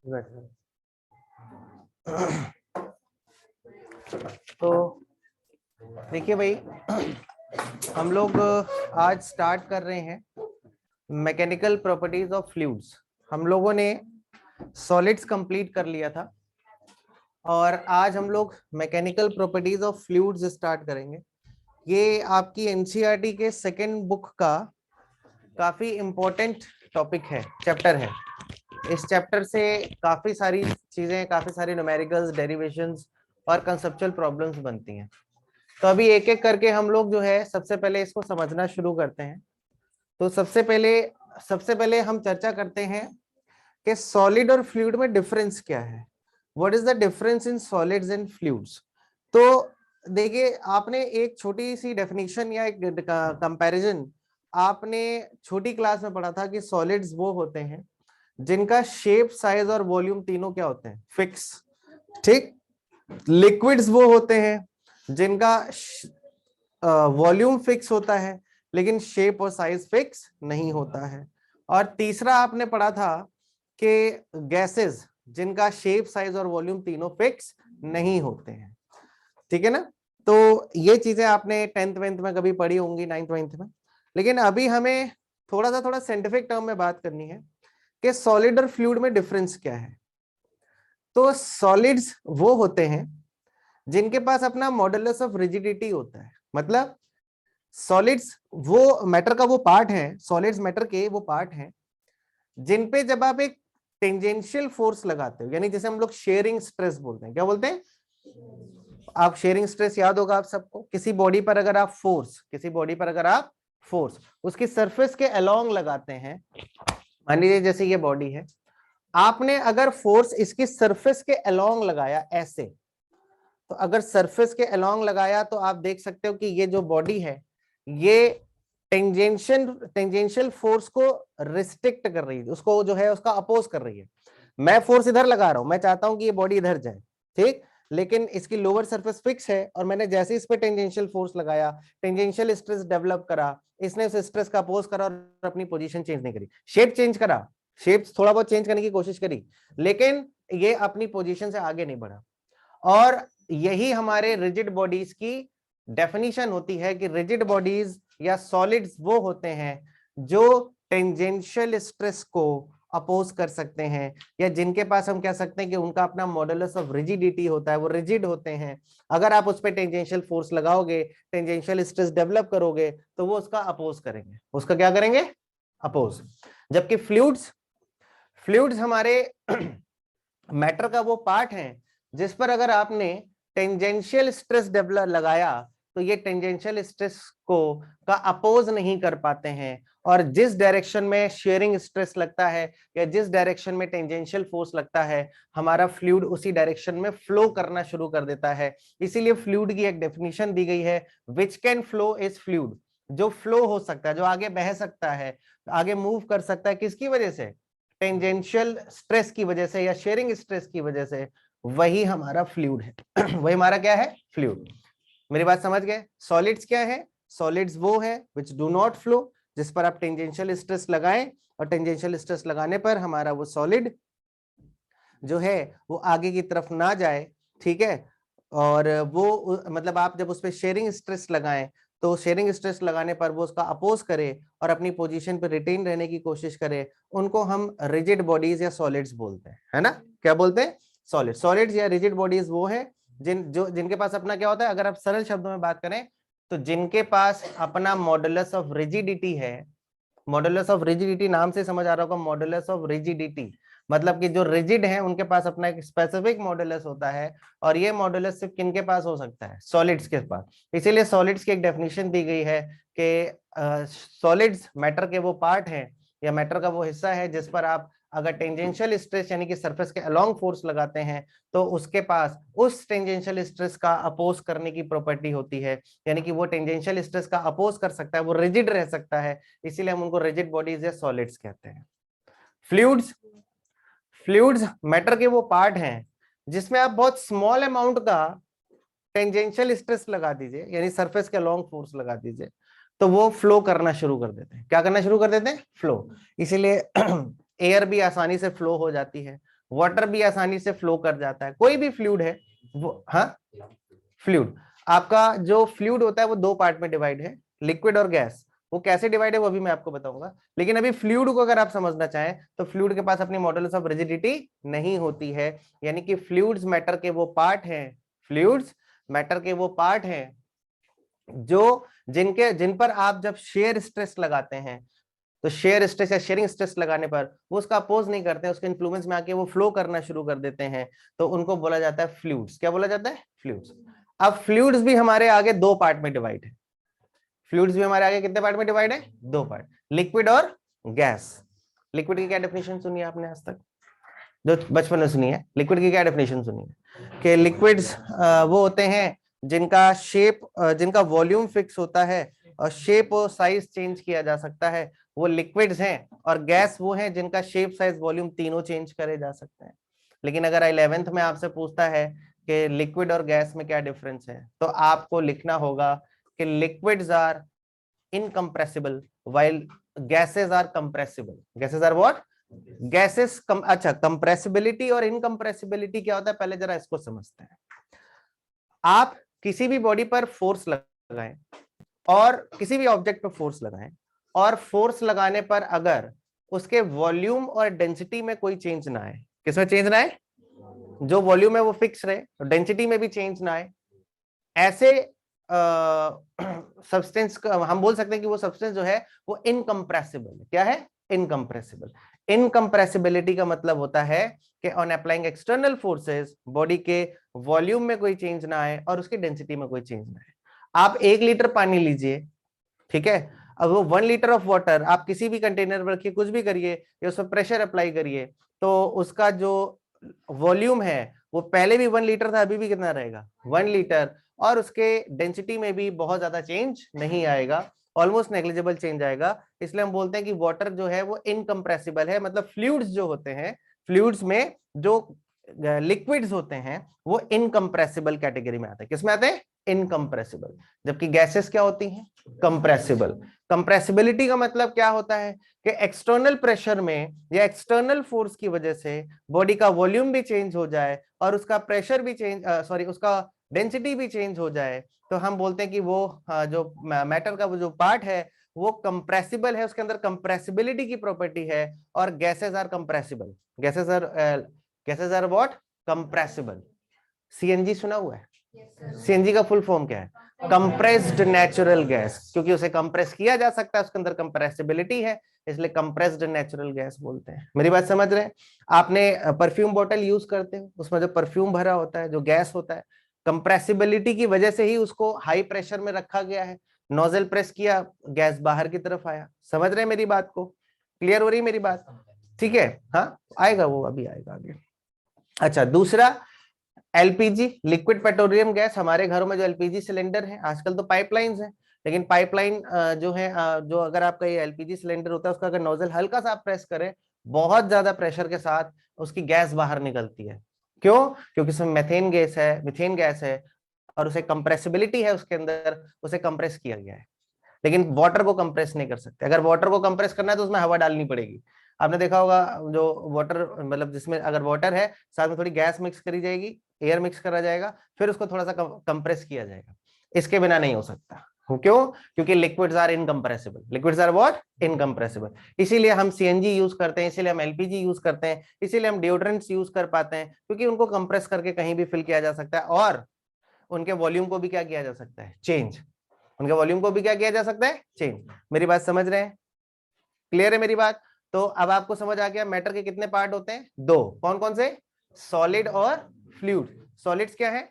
तो देखिए भाई, हम लोग आज स्टार्ट कर रहे हैं मैकेनिकल प्रॉपर्टीज ऑफ फ्लूइड्स। हम लोगों ने सॉलिड्स कंप्लीट कर लिया था और आज हम लोग mechanical properties of fluids start करेंगे। ये आपकी एनसीईआरटी के सेकंड बुक का काफी इंपॉर्टेंट टॉपिक है, चैप्टर है। इस चैप्टर से काफी सारी चीजें, काफी सारी न्यूमेरिकल्स, डेरिवेशंस और कंसेप्चुअल प्रॉब्लम्स बनती हैं। तो अभी एक एक करके हम लोग जो है सबसे पहले इसको समझना शुरू करते हैं। तो सबसे पहले हम चर्चा करते हैं कि सॉलिड और फ्लूइड में डिफरेंस क्या है। What is the difference in solids and fluids. तो देखिए, आपने एक छोटी सी डेफिनेशन या एक कंपैरिजन आपने छोटी क्लास में पढ़ा था कि सॉलिड्स वो होते हैं जिनका शेप, साइज और वॉल्यूम तीनों क्या होते हैं, फिक्स। ठीक। लिक्विड्स वो होते हैं जिनका वॉल्यूम फिक्स होता है लेकिन शेप और साइज फिक्स नहीं होता है। और तीसरा आपने पढ़ा था कि गैसेस जिनका शेप, साइज और वॉल्यूम तीनों फिक्स नहीं होते हैं। ठीक है ना। तो ये चीजें आपने 10th 10th में कभी पढ़ी होंगी, 9th 9th में। लेकिन अभी हमें थोड़ा साइंटिफिक टर्म में बात करनी है कि सॉलिड और फ्लूइड में डिफरेंस क्या है। तो सॉलिड्स वो होते हैं जिनके पास अपना मॉडुलस ऑफ रिजिडिटी होता है। मतलब सॉलिड्स वो मैटर का वो पार्ट है, सॉलिड्स मैटर के वो पार्ट हैं जिन पे जब आप एक टेंजेंशियल फोर्स लगाते हो, यानी जैसे हम लोग शेयरिंग स्ट्रेस बोलते हैं। क्या बोलते हैं आप? शेयरिंग स्ट्रेस याद होगा आप सबको। किसी बॉडी पर अगर आप फोर्स उसकी सरफेस के अलोंग लगाते हैं, मान लीजिए जैसे ये बॉडी है, आपने अगर फोर्स इसकी सरफेस के अलोंग लगाया ऐसे, तो अगर सरफेस के अलोंग लगाया तो आप देख सकते हो कि ये जो बॉडी है ये टेंजेंशियल फोर्स को रिस्ट्रिक्ट कर रही है, उसको जो है उसका अपोज कर रही है। मैं फोर्स इधर लगा रहा हूं, मैं चाहता हूं कि ये बॉडी इधर जाए, ठीक, लेकिन इसकी लोअर सरफेस फिक्स है और मैंने जैसे इस पे टेंजेंशियल फोर्स लगाया, टेंजेंशियल स्ट्रेस डेवलप करा, इसने उस स्ट्रेस का अपोज करा और अपनी पोजीशन चेंज नहीं करी, शेप चेंज करा, शेप थोड़ा बहुत चेंज करने की कोशिश करी, लेकिन ये अपनी पोजीशन से आगे नहीं बढ़ा। और यही हमारे रिजिड बॉडीज की डेफिनेशन होती है कि रिजिड बॉडीज या सॉलिड्स वो होते हैं जो टेंजेंशियल स्ट्रेस को अपोज कर सकते हैं, या जिनके पास हम कह सकते हैं कि उनका अपना मॉडुलस ऑफ रिजिडिटी होता है, वो रिजिड होते हैं। अगर आप उस पर टेंजेंशियल फोर्स लगाओगे, टेंजेंशियल स्ट्रेस डेवलप करोगे, तो वो उसका अपोज करेंगे। उसका क्या करेंगे? अपोज। जबकि फ्लूइड्स हमारे मैटर का वो पार्ट है जिस पर अगर आपने टेंजेंशियल स्ट्रेस डेवलप लगाया तो ये टेंजेंशियल स्ट्रेस को का अपोज नहीं कर पाते हैं, और जिस डायरेक्शन में शेयरिंग स्ट्रेस लगता है या जिस डायरेक्शन में टेंजेंशियल फोर्स लगता है, हमारा फ्लूइड उसी डायरेक्शन में फ्लो करना शुरू कर देता है। इसीलिए फ्लूइड की एक डेफिनेशन दी गई है, which can flow is fluid. जो फ्लो हो सकता है, जो आगे बह सकता है, आगे मूव कर सकता है, किसकी वजह से? टेंजेंशियल स्ट्रेस की वजह से या शेयरिंग स्ट्रेस की वजह से, वही हमारा फ्लूइड है। वही हमारा क्या है? फ्लूइड। मेरी बात समझ गए? सॉलिड्स क्या है? सॉलिड्स वो है विच डू नॉट फ्लो, जिस पर आप टेंजेंशियल स्ट्रेस लगाएं और टेंजेंशियल स्ट्रेस लगाने पर हमारा वो सॉलिड जो है वो आगे की तरफ ना जाए, ठीक है। और वो मतलब आप जब उस पर शेयरिंग स्ट्रेस लगाएं तो शेयरिंग स्ट्रेस लगाने पर वो उसका अपोज करे और अपनी पोजीशन पर रिटेन रहने की कोशिश करे, उनको हम रिजिड बॉडीज या सॉलिड्स बोलते हैं, है ना। क्या बोलते हैं? सॉलिड्स या रिजिड बॉडीज वो है जिनके पास अपना क्या होता है, अगर आप सरल शब्दों में बात करें तो जिनके पास अपना मॉडुलस ऑफ रिजिडिटी है। मॉडुलस ऑफ रिजिडिटी नाम से समझ आ रहा होगा, मॉडुलस ऑफ रिजिडिटी मतलब कि जो रिजिड है उनके पास अपना एक स्पेसिफिक मॉडुलस होता है, और ये मॉडुलस सिर्फ किनके पास हो सकता है? सॉलिड्स के पास। इसीलिए सॉलिड्स की एक डेफिनेशन दी गई है कि सॉलिड्स मैटर के वो पार्ट हैं या मैटर का वो हिस्सा है जिस पर आप अगर टेंजेंशियल स्ट्रेस यानी कि सरफेस के अलोंग फोर्स लगाते हैं तो उसके पास उस टेंजेंशियल स्ट्रेस का अपोज करने की प्रॉपर्टी होती है, यानी कि वो टेंजेंशियल स्ट्रेस का अपोज कर सकता है, वो रिजिड रह सकता है। इसीलिए हम उनको रिजिड बॉडीज या सॉलिड्स कहते हैं। फ्लूइड्स मैटर के वो पार्ट हैं जिसमें आप बहुत स्मॉल अमाउंट का टेंजेंशियल स्ट्रेस लगा दीजिए, यानी सरफेस के लॉन्ग फोर्स लगा दीजिए, तो वो फ्लो करना शुरू कर देते हैं। क्या करना शुरू कर देते हैं? फ्लो। इसीलिए एयर भी आसानी से फ्लो हो जाती है, वाटर भी आसानी से फ्लो कर जाता है, कोई भी फ्लूइड है वो, हाँ फ्लूइड, आपका जो फ्लूइड होता है वो दो पार्ट में डिवाइड है, लिक्विड और गैस। वो कैसे डिवाइड है वो भी मैं आपको बताऊंगा, लेकिन अभी फ्लूइड को अगर आप समझना चाहें तो फ्लूइड के पास अपनी मॉडुलस ऑफ रिजिडिटी नहीं होती है, यानी कि फ्लूइड्स मैटर के वो पार्ट हैं, फ्लूइड्स मैटर के वो पार्ट हैं जो जिन पर आप जब शेयर स्ट्रेस लगाते हैं तो शेयर स्ट्रेस या शेयरिंग स्ट्रेस लगाने पर वो उसका अपोज नहीं करते हैं, उसके इन्फ्लुएंस में आके वो फ्लो करना शुरू कर देते हैं, तो उनको बोला जाता है फ्लूइड्स। क्या बोला जाता है? फ्लूइड्स। अब फ्लूइड्स भी हमारे आगे दो पार्ट में डिवाइड है, फ्लूइड्स भी हमारे आगे कितने पार्ट में डिवाइड है? दो पार्ट, लिक्विड और गैस। लिक्विड की क्या डेफिनेशन सुनी है आपने आज तक, जो बचपन में सुनी है? लिक्विड की क्या डेफिनेशन सुनी है कि लिक्विड्स वो होते हैं जिनका शेप जिनका वॉल्यूम फिक्स होता है और शेप और साइज चेंज किया जा सकता है, वो लिक्विड्स हैं, और गैस वो हैं जिनका शेप साइज वॉल्यूम तीनों चेंज करे जा सकते हैं। लेकिन अगर 11th में आपसे पूछता है कि लिक्विड और गैस में क्या डिफरेंस है, तो आपको लिखना होगा कि liquids are incompressible while gases are compressible. Gases are what? Gases अच्छा, कंप्रेसिबिलिटी और इनकम्प्रेसिबिलिटी क्या होता है पहले जरा इसको समझते हैं। आप किसी भी बॉडी पर फोर्स लगाएं और किसी भी ऑब्जेक्ट पर फोर्स लगाएं, और फोर्स लगाने पर अगर उसके वॉल्यूम और डेंसिटी में कोई चेंज ना आए, किसमें चेंज ना आए? जो वॉल्यूम है वो फिक्स रहे, डेंसिटी में भी चेंज ना आए, ऐसे सब्सटेंस हम बोल सकते हैं कि वो सब्सटेंस जो है वो इनकम्प्रेसिबल है। क्या है? इनकम्प्रेसिबल। इनकम्प्रेसिबिलिटी का मतलब होता है कि on applying external forces body के वॉल्यूम में कोई चेंज ना आए और उसकी डेंसिटी में कोई चेंज ना आए। आप 1 लीटर पानी लीजिए, ठीक है, अब वो 1 लीटर ऑफ वाटर आप किसी भी कंटेनर में रखिए, कुछ भी करिए, या उस पर प्रेशर अप्लाई करिए, तो उसका जो वॉल्यूम है वो पहले भी 1 लीटर था, अभी भी कितना रहेगा? 1 लीटर, और उसके डेंसिटी में भी बहुत ज्यादा चेंज नहीं आएगा, ऑलमोस्ट नेग्लिजिबल चेंज आएगा। इसलिए हम बोलते हैं कि वाटर जो है वो इनकम्प्रेसिबल है, मतलब फ्लूइड्स जो होते हैं, फ्लूइड्स में जो लिक्विड्स होते हैं वो इनकम्प्रेसिबल कैटेगरी में आते हैं। किसमें आते हैं? इनकम्प्रेसिबल। जबकि गैसेस क्या होती हैं? कंप्रेसिबल। कंप्रेसिबिलिटी का मतलब क्या होता है कि एक्सटर्नल प्रेशर में या एक्सटर्नल फोर्स की वजह से बॉडी का वॉल्यूम भी चेंज हो जाए और उसका प्रेशर भी चेंज उसका डेंसिटी भी चेंज हो जाए, तो हम बोलते हैं कि वो जो मैटर का वो जो पार्ट है वो कंप्रेसिबल है, उसके अंदर कंप्रेसिबिलिटी की प्रॉपर्टी है, और gases are compressible. Gases are what? Compressible. CNG सुना हुआ है? सीएनजी का फुल फॉर्म क्या है? कंप्रेस्ड नेचुरल गैस, क्योंकि उसे कंप्रेस किया जा सकता है, उसके अंदर कंप्रेसिबिलिटी है, इसलिए कंप्रेस्ड नेचुरल गैस बोलते हैं। मेरी बात समझ रहे हैं? आपने परफ्यूम बोतल यूज करते हो, उसमें जो परफ्यूम भरा होता है, जो गैस होता है, कंप्रेसिबिलिटी की वजह से ही उसको हाई प्रेशर में रखा गया है, नोजल प्रेस किया, गैस बाहर की तरफ आया। समझ रहे हैं मेरी बात को? क्लियर हो रही है मेरी बात? ठीक है, हाँ आएगा, वो अभी आएगा आगे। अच्छा, दूसरा एलपीजी, लिक्विड पेट्रोलियम गैस। हमारे घरों में जो एलपीजी सिलेंडर है, आजकल तो पाइपलाइंस है, लेकिन पाइपलाइन जो है जो अगर आपका ये एलपीजी सिलेंडर होता है उसका अगर नोजल हल्का सा आप प्रेस करें, बहुत ज्यादा प्रेशर के साथ उसकी गैस बाहर निकलती है। क्यों? क्योंकि उसमें मेथेन गैस है, मिथेन गैस है, और उसे कंप्रेसिबिलिटी है उसके अंदर, उसे कंप्रेस किया गया है। लेकिन वाटर को कंप्रेस नहीं कर सकते। अगर वाटर को कंप्रेस करना है तो उसमें हवा डालनी पड़ेगी। आपने देखा होगा जो वाटर, मतलब जिसमें अगर वाटर है साथ में थोड़ी गैस मिक्स करी जाएगी, एयर मिक्स करा जाएगा, फिर उसको थोड़ा सा कंप्रेस किया जाएगा। इसके बिना नहीं हो सकता। क्यों? क्योंकि liquids are incompressible. Liquids are what? Incompressible. इसीलिए हम सीएनजी यूज करते हैं, इसीलिए हम एलपीजी यूज करते हैं, इसीलिए हम डिओड्रेंट्स यूज कर पाते हैं, क्योंकि उनको कंप्रेस करके कहीं भी फिल किया जा सकता है, और उनके वॉल्यूम को भी क्या किया जा सकता है? चेंज। उनके वॉल्यूम को भी क्या किया जा सकता है? चेंज। मेरी बात समझ रहे हैं? क्लियर है मेरी बात? तो अब आपको समझ आ गया मैटर के कितने पार्ट होते हैं? दो। कौन कौन से? सॉलिड और फ्लूइड। सॉलिड्स क्या है?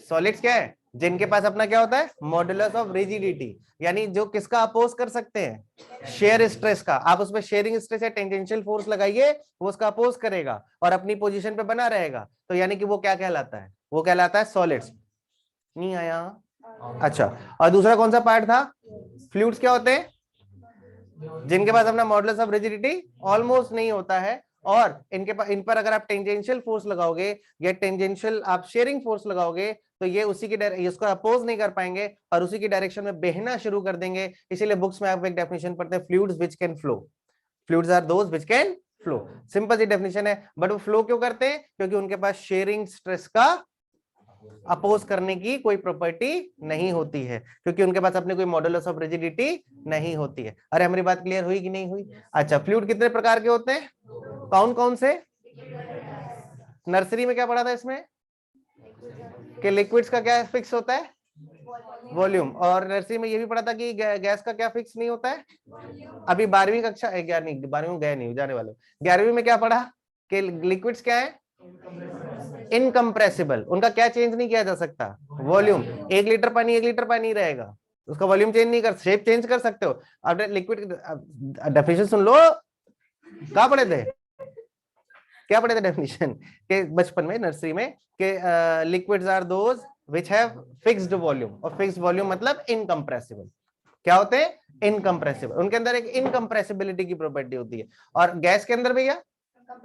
सॉलिड्स क्या है? जिनके पास अपना क्या होता है? मॉडुलस ऑफ रिजिडिटी, यानी जो किसका अपोज कर सकते हैं? शेयर स्ट्रेस का। आप उसमें शेयरिंग स्ट्रेस या टेंजेंशियल फोर्स लगाइए, वो उसका अपोज करेगा और अपनी पोजीशन पे बना रहेगा, तो यानी कि वो क्या कहलाता है? वो कहलाता है सॉलिड्स। नहीं आया? अच्छा, और दूसरा कौन सा पार्ट था? फ्लूइड्स क्या होते हैं? जिनके पास अपना मॉडुलस ऑफ रिजिडिटी ऑलमोस्ट नहीं होता है, और इनके पास, इन पर अगर आप टेंजेंशियल फोर्स लगाओगे या टेंजेंशियल आप शेयरिंग फोर्स लगाओगे, तो ये उसी की इसको अपोज नहीं कर पाएंगे और उसी की डायरेक्शन में बहना शुरू कर देंगे। इसीलिए बुक्स में आप एक डेफिनेशन पढ़ते हैं, fluids which can flow. Fluids are those which can flow. Simple सी डेफिनेशन है, बट वो फ्लो क्यों करते हैं? क्योंकि उनके पास शेयरिंग स्ट्रेस का अपोज करने की कोई प्रॉपर्टी नहीं होती है, क्योंकि उनके पास अपने कोई मॉडुलस ऑफ रिजिडिटी नहीं होती है। अरे हमारी बात क्लियर हुई कि नहीं हुई? अच्छा, फ्लूइड कितने प्रकार के होते हैं? कौन कौन से? नर्सरी में क्या पढ़ा था इसमें कि लिक्विड्स का क्या फिक्स होता है? वॉल्यूम। और नर्सरी में ये भी पढ़ा था कि गैस का क्या फिक्स नहीं होता है? अभी 12वीं कक्षा 11वीं 12वीं में गए नहीं, जाने वाले 11वीं में क्या पढ़ा कि लिक्विड्स क्या है? इनकम्प्रेसिबल। उनका क्या चेंज नहीं किया जा सकता? वॉल्यूम। 1 लीटर पानी 1 लीटर पानी रहेगा, उसका वॉल्यूम चेंज नहीं कर, शेप चेंज कर सकते हो। अब लिक्विड डेफिनेशन सुन लो, क्या पढ़े थे? क्या पढ़े थे डेफिनेशन के बचपन में नर्सरी में कि liquids are those which have fixed volume, और फिक्स्ड वॉल्यूम मतलब इनकम्प्रेसिबल। क्या होते हैं? इनकम्प्रेसिबल। उनके अंदर एक इनकम्प्रेसिबिलिटी की प्रॉपर्टी होती है, और गैस के अंदर भैया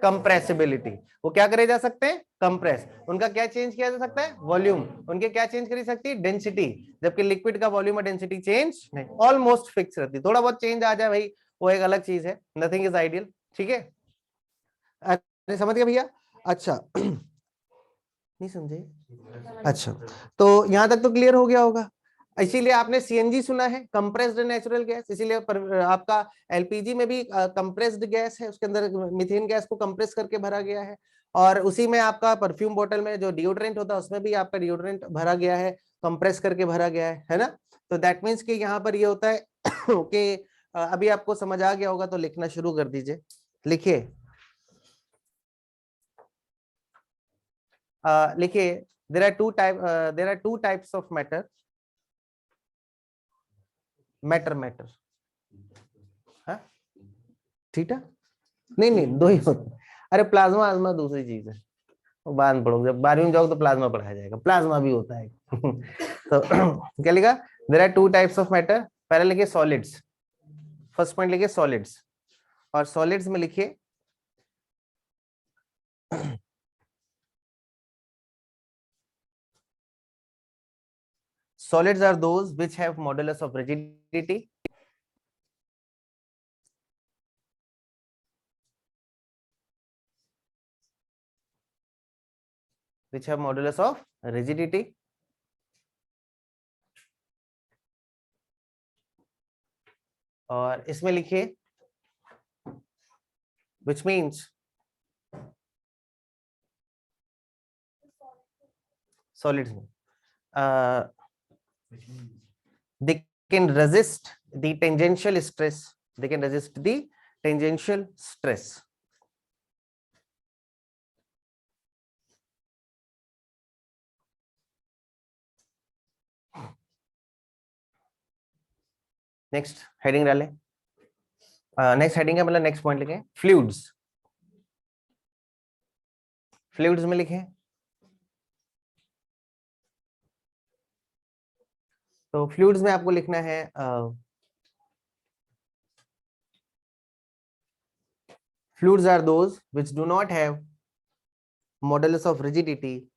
कंप्रेसिबिलिटी। वो क्या करे जा सकते हैं? कंप्रेस। उनका क्या चेंज किया जा सकता है? वॉल्यूम। उनके क्या चेंज करी सकती है? डेंसिटी। जबकि लिक्विड का वॉल्यूम और डेंसिटी चेंज नहीं, ऑलमोस्ट फिक्स रहती है। थोड़ा बहुत चेंज आ जाए भाई, वो एक अलग चीज है, नथिंग इज आइडियल। ठीक है, अरे समझ गया भैया? अच्छा नहीं समझे? अच्छा, तो यहां तक तो क्लियर हो गया होगा। इसीलिए आपने सीएनजी सुना है, कंप्रेस्ड नेचुरल गैस, इसीलिए आपका एलपीजी में भी कंप्रेस्ड गैस है, उसके अंदर मीथेन गैस को कंप्रेस करके भरा गया है। और उसी में आपका परफ्यूम बोतल में जो डिओड्रेंट होता है उसमें भी आपका डिओड्रेंट भरा गया है, कंप्रेस करके भरा गया है ना? तो दैट मीन्स कि यहाँ पर ये होता है कि अभी आपको समझ आ गया होगा, तो लिखना शुरू कर दीजिए। लिखिए, लिखिए, there are two types of matter. Matter हाँ, ठीक है? नहीं नहीं, दो ही होते। अरे प्लाज्मा आजमा दूसरी चीज है, वो बाद में पढ़ोगे, जब 12वीं में जाओगे तो प्लाज्मा पढ़ाया जाएगा, प्लाज्मा भी होता है। तो क्या लिखा? There are two types of matter. पहले लिखिए सॉलिड्स, फर्स्ट पॉइंट लिखिए सॉलिड्स, और सॉलिड्स में लिखिए solids are those which have modulus of rigidity, which have modulus of rigidity, और इसमें लिखिए which means solids में they can resist the tangential stress, they can resist the tangential stress. Next heading डालें, next heading है मतलब next point लिखें fluids. Fluids में लिखें, तो फ्लूइड्स में आपको लिखना है fluids are those which do not have modulus of rigidity,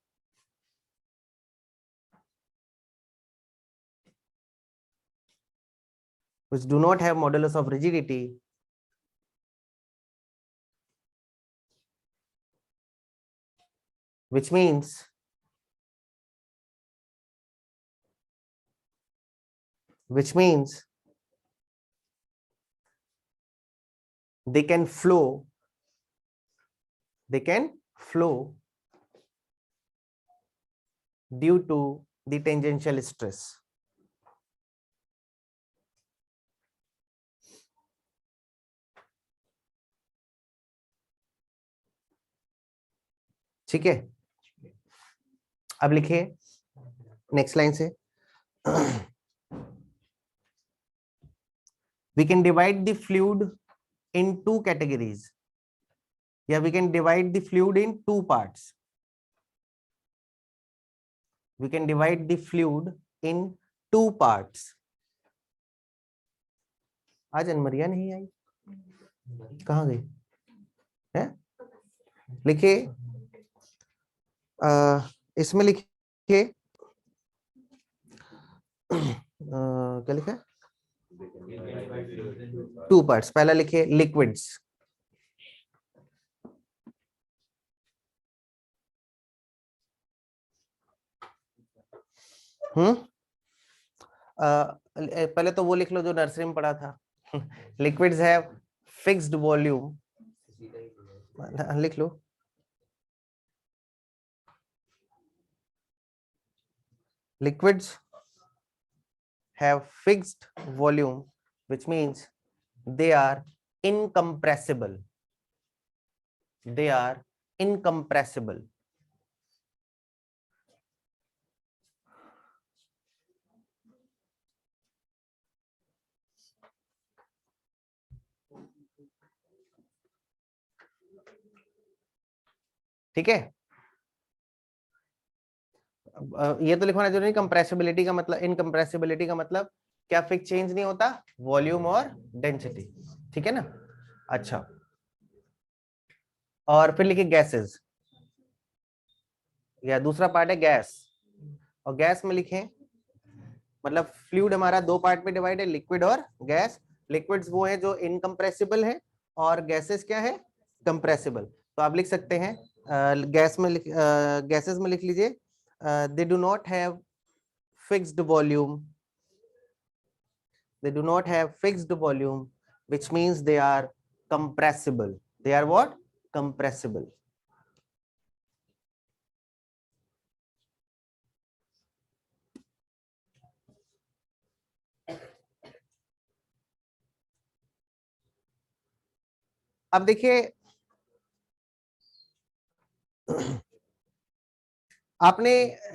which do not have modulus of rigidity, which means they can flow due to the tangential stress. ठीक है, अब लिखिए नेक्स्ट लाइन से we can divide the fluid in two categories, या we can divide the fluid in two parts. We can divide the fluid in two parts. आज अनमरिया नहीं आई, कहाँ गई है? लिखिए, इसमें लिखिए क्या लिखा है? Two parts. पहला लिखिए लिक्विड्स, पहले तो वो लिख लो जो नर्सरी में पढ़ा था। लिक्विड्स हैव फिक्स्ड वॉल्यूम, लिख लो। Liquids have fixed volume, which means they are incompressible. They are incompressible. ठीक है, ये तो लिखवाना जरूरी नहीं। कंप्रेसिबिलिटी का मतलब, इनकम्प्रेसिबिलिटी का मतलब क्या? फिक्स चेंज नहीं होता, वॉल्यूम और डेंसिटी। ठीक है ना? अच्छा, और फिर लिखिए गैसेस, या दूसरा पार्ट है गैस, और गैस में लिखें, मतलब फ्लूइड हमारा दो पार्ट में डिवाइड है, लिक्विड और गैस। लिक्विड्स वो है जो इनकम्प्रेसिबल है, और गैसेस क्या है? कंप्रेसिबल। तो आप लिख सकते हैं गैस में गैसेस में लिख लीजिए, they do not have fixed volume, they do not have fixed volume, which means they are compressible. They are what? Compressible. अब देखिए, आपने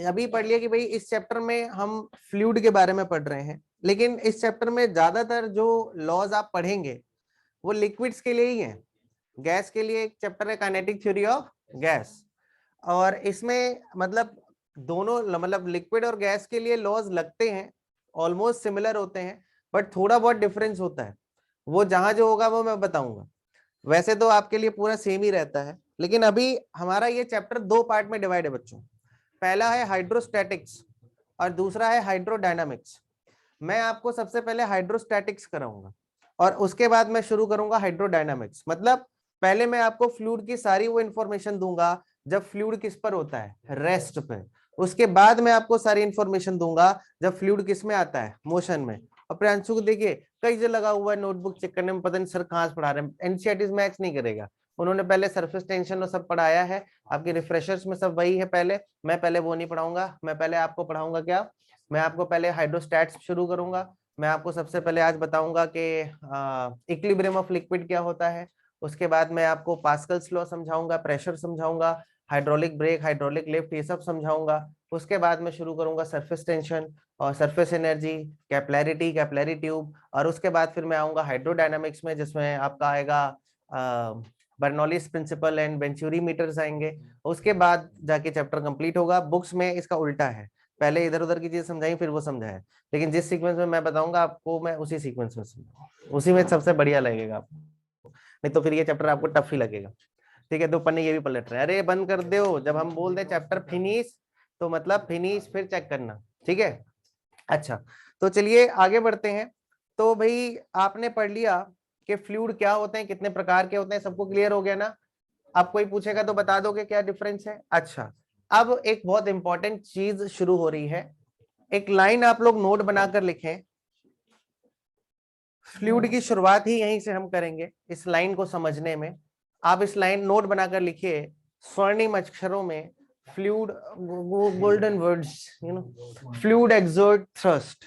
अभी पढ़ लिया कि भाई इस चैप्टर में हम फ्लूइड के बारे में पढ़ रहे हैं, लेकिन इस चैप्टर में ज्यादातर जो लॉज आप पढ़ेंगे वो लिक्विड्स के लिए ही हैं। गैस के लिए एक चैप्टर है काइनेटिक थ्योरी ऑफ गैस, और इसमें मतलब दोनों, मतलब लिक्विड और गैस के लिए लॉज लगते हैं, ऑलमोस्ट सिमिलर होते हैं, बट थोड़ा बहुत डिफरेंस होता है। वो जहां जो होगा वो मैं बताऊंगा। वैसे तो आपके लिए पूरा सेम ही रहता है, लेकिन अभी हमारा ये चैप्टर दो पार्ट में डिवाइड है बच्चों। पहला है हाइड्रोस्टैटिक्स और दूसरा है हाइड्रोडायनामिक्स। मैं आपको सबसे पहले हाइड्रोस्टैटिक्स कराऊंगा और उसके बाद मैं शुरू करूंगा हाइड्रोडायनामिक्स। मतलब पहले मैं आपको फ्लूइड की सारी वो इंफॉर्मेशन दूंगा जब फ्लूइड किस पर होता है? रेस्ट पे। उसके बाद मैं आपको सारी इंफॉर्मेशन दूंगा जब फ्लूइड किस में आता है? मोशन में। और प्रियांशु को देखिए कई जगह लगा हुआ है नोटबुक चेक करने में, पता नहीं सर कहाँ से पढ़ा रहे हैं। एनसीईआरटी मैच नहीं करेगा, उन्होंने पहले सरफेस टेंशन और सब पढ़ाया है, आपके रिफ्रेशर्स में सब वही है। पहले मैं पहले वो नहीं पढ़ाऊंगा, मैं पहले आपको पढ़ाऊंगा क्या? मैं आपको पहले हाइड्रोस्टैट्स शुरू करूंगा। मैं आपको सबसे पहले आज बताऊंगा कि इक्विलिब्रियम ऑफ लिक्विड क्या होता है। उसके बाद मैं आपको पास्कल्स लॉ समझाऊंगा, प्रेशर समझाऊंगा, हाइड्रोलिक ब्रेक, हाइड्रोलिक लिफ्ट, ये सब समझाऊंगा। उसके बाद मैं शुरू करूंगा सरफेस टेंशन और surface energy, capillarity, capillary tube, और उसके बाद फिर मैं आऊंगा हाइड्रोडायनामिक्स में, जिसमें आपका आएगा Bernoulli's principle and venturi meters आएंगे। उसके बाद जाके चैप्टर कंप्लीट होगा। बुक्स में इसका उल्टा है, पहले इधर उधर की चीज समझाई फिर वो समझाया, लेकिन जिस सीक्वेंस में मैं बताऊंगा आपको मैं उसी सीक्वेंस में समझाऊंगा, उसी में सबसे बढ़िया लगेगा आपको, नहीं तो फिर ये चैप्टर आपको टफ ही लगेगा। ठीक है, तो पन्ने ये भी पलट रहे हैं, अरे बंद कर दो, जब हम बोल दे चैप्टर फिनिश तो मतलब फिनिश, फिर चेक करना। ठीक है, अच्छा, तो चलिए आगे बढ़ते हैं। तो भाई आपने पढ़ लिया कि फ्लूइड क्या होते हैं, कितने प्रकार के होते हैं, सबको क्लियर हो गया ना? अब कोई पूछेगा तो बता दोगे क्या डिफरेंस है? अच्छा, अब एक बहुत इंपॉर्टेंट चीज शुरू हो रही है। एक लाइन आप लोग नोट बनाकर लिखें, फ्लूइड की शुरुआत ही यहीं से हम करेंगे इस लाइन को समझने में। आप इस लाइन नोट बनाकर लिखिए स्वर्णिम अक्षरों में, fluid, golden words, you know, fluid exert thrust,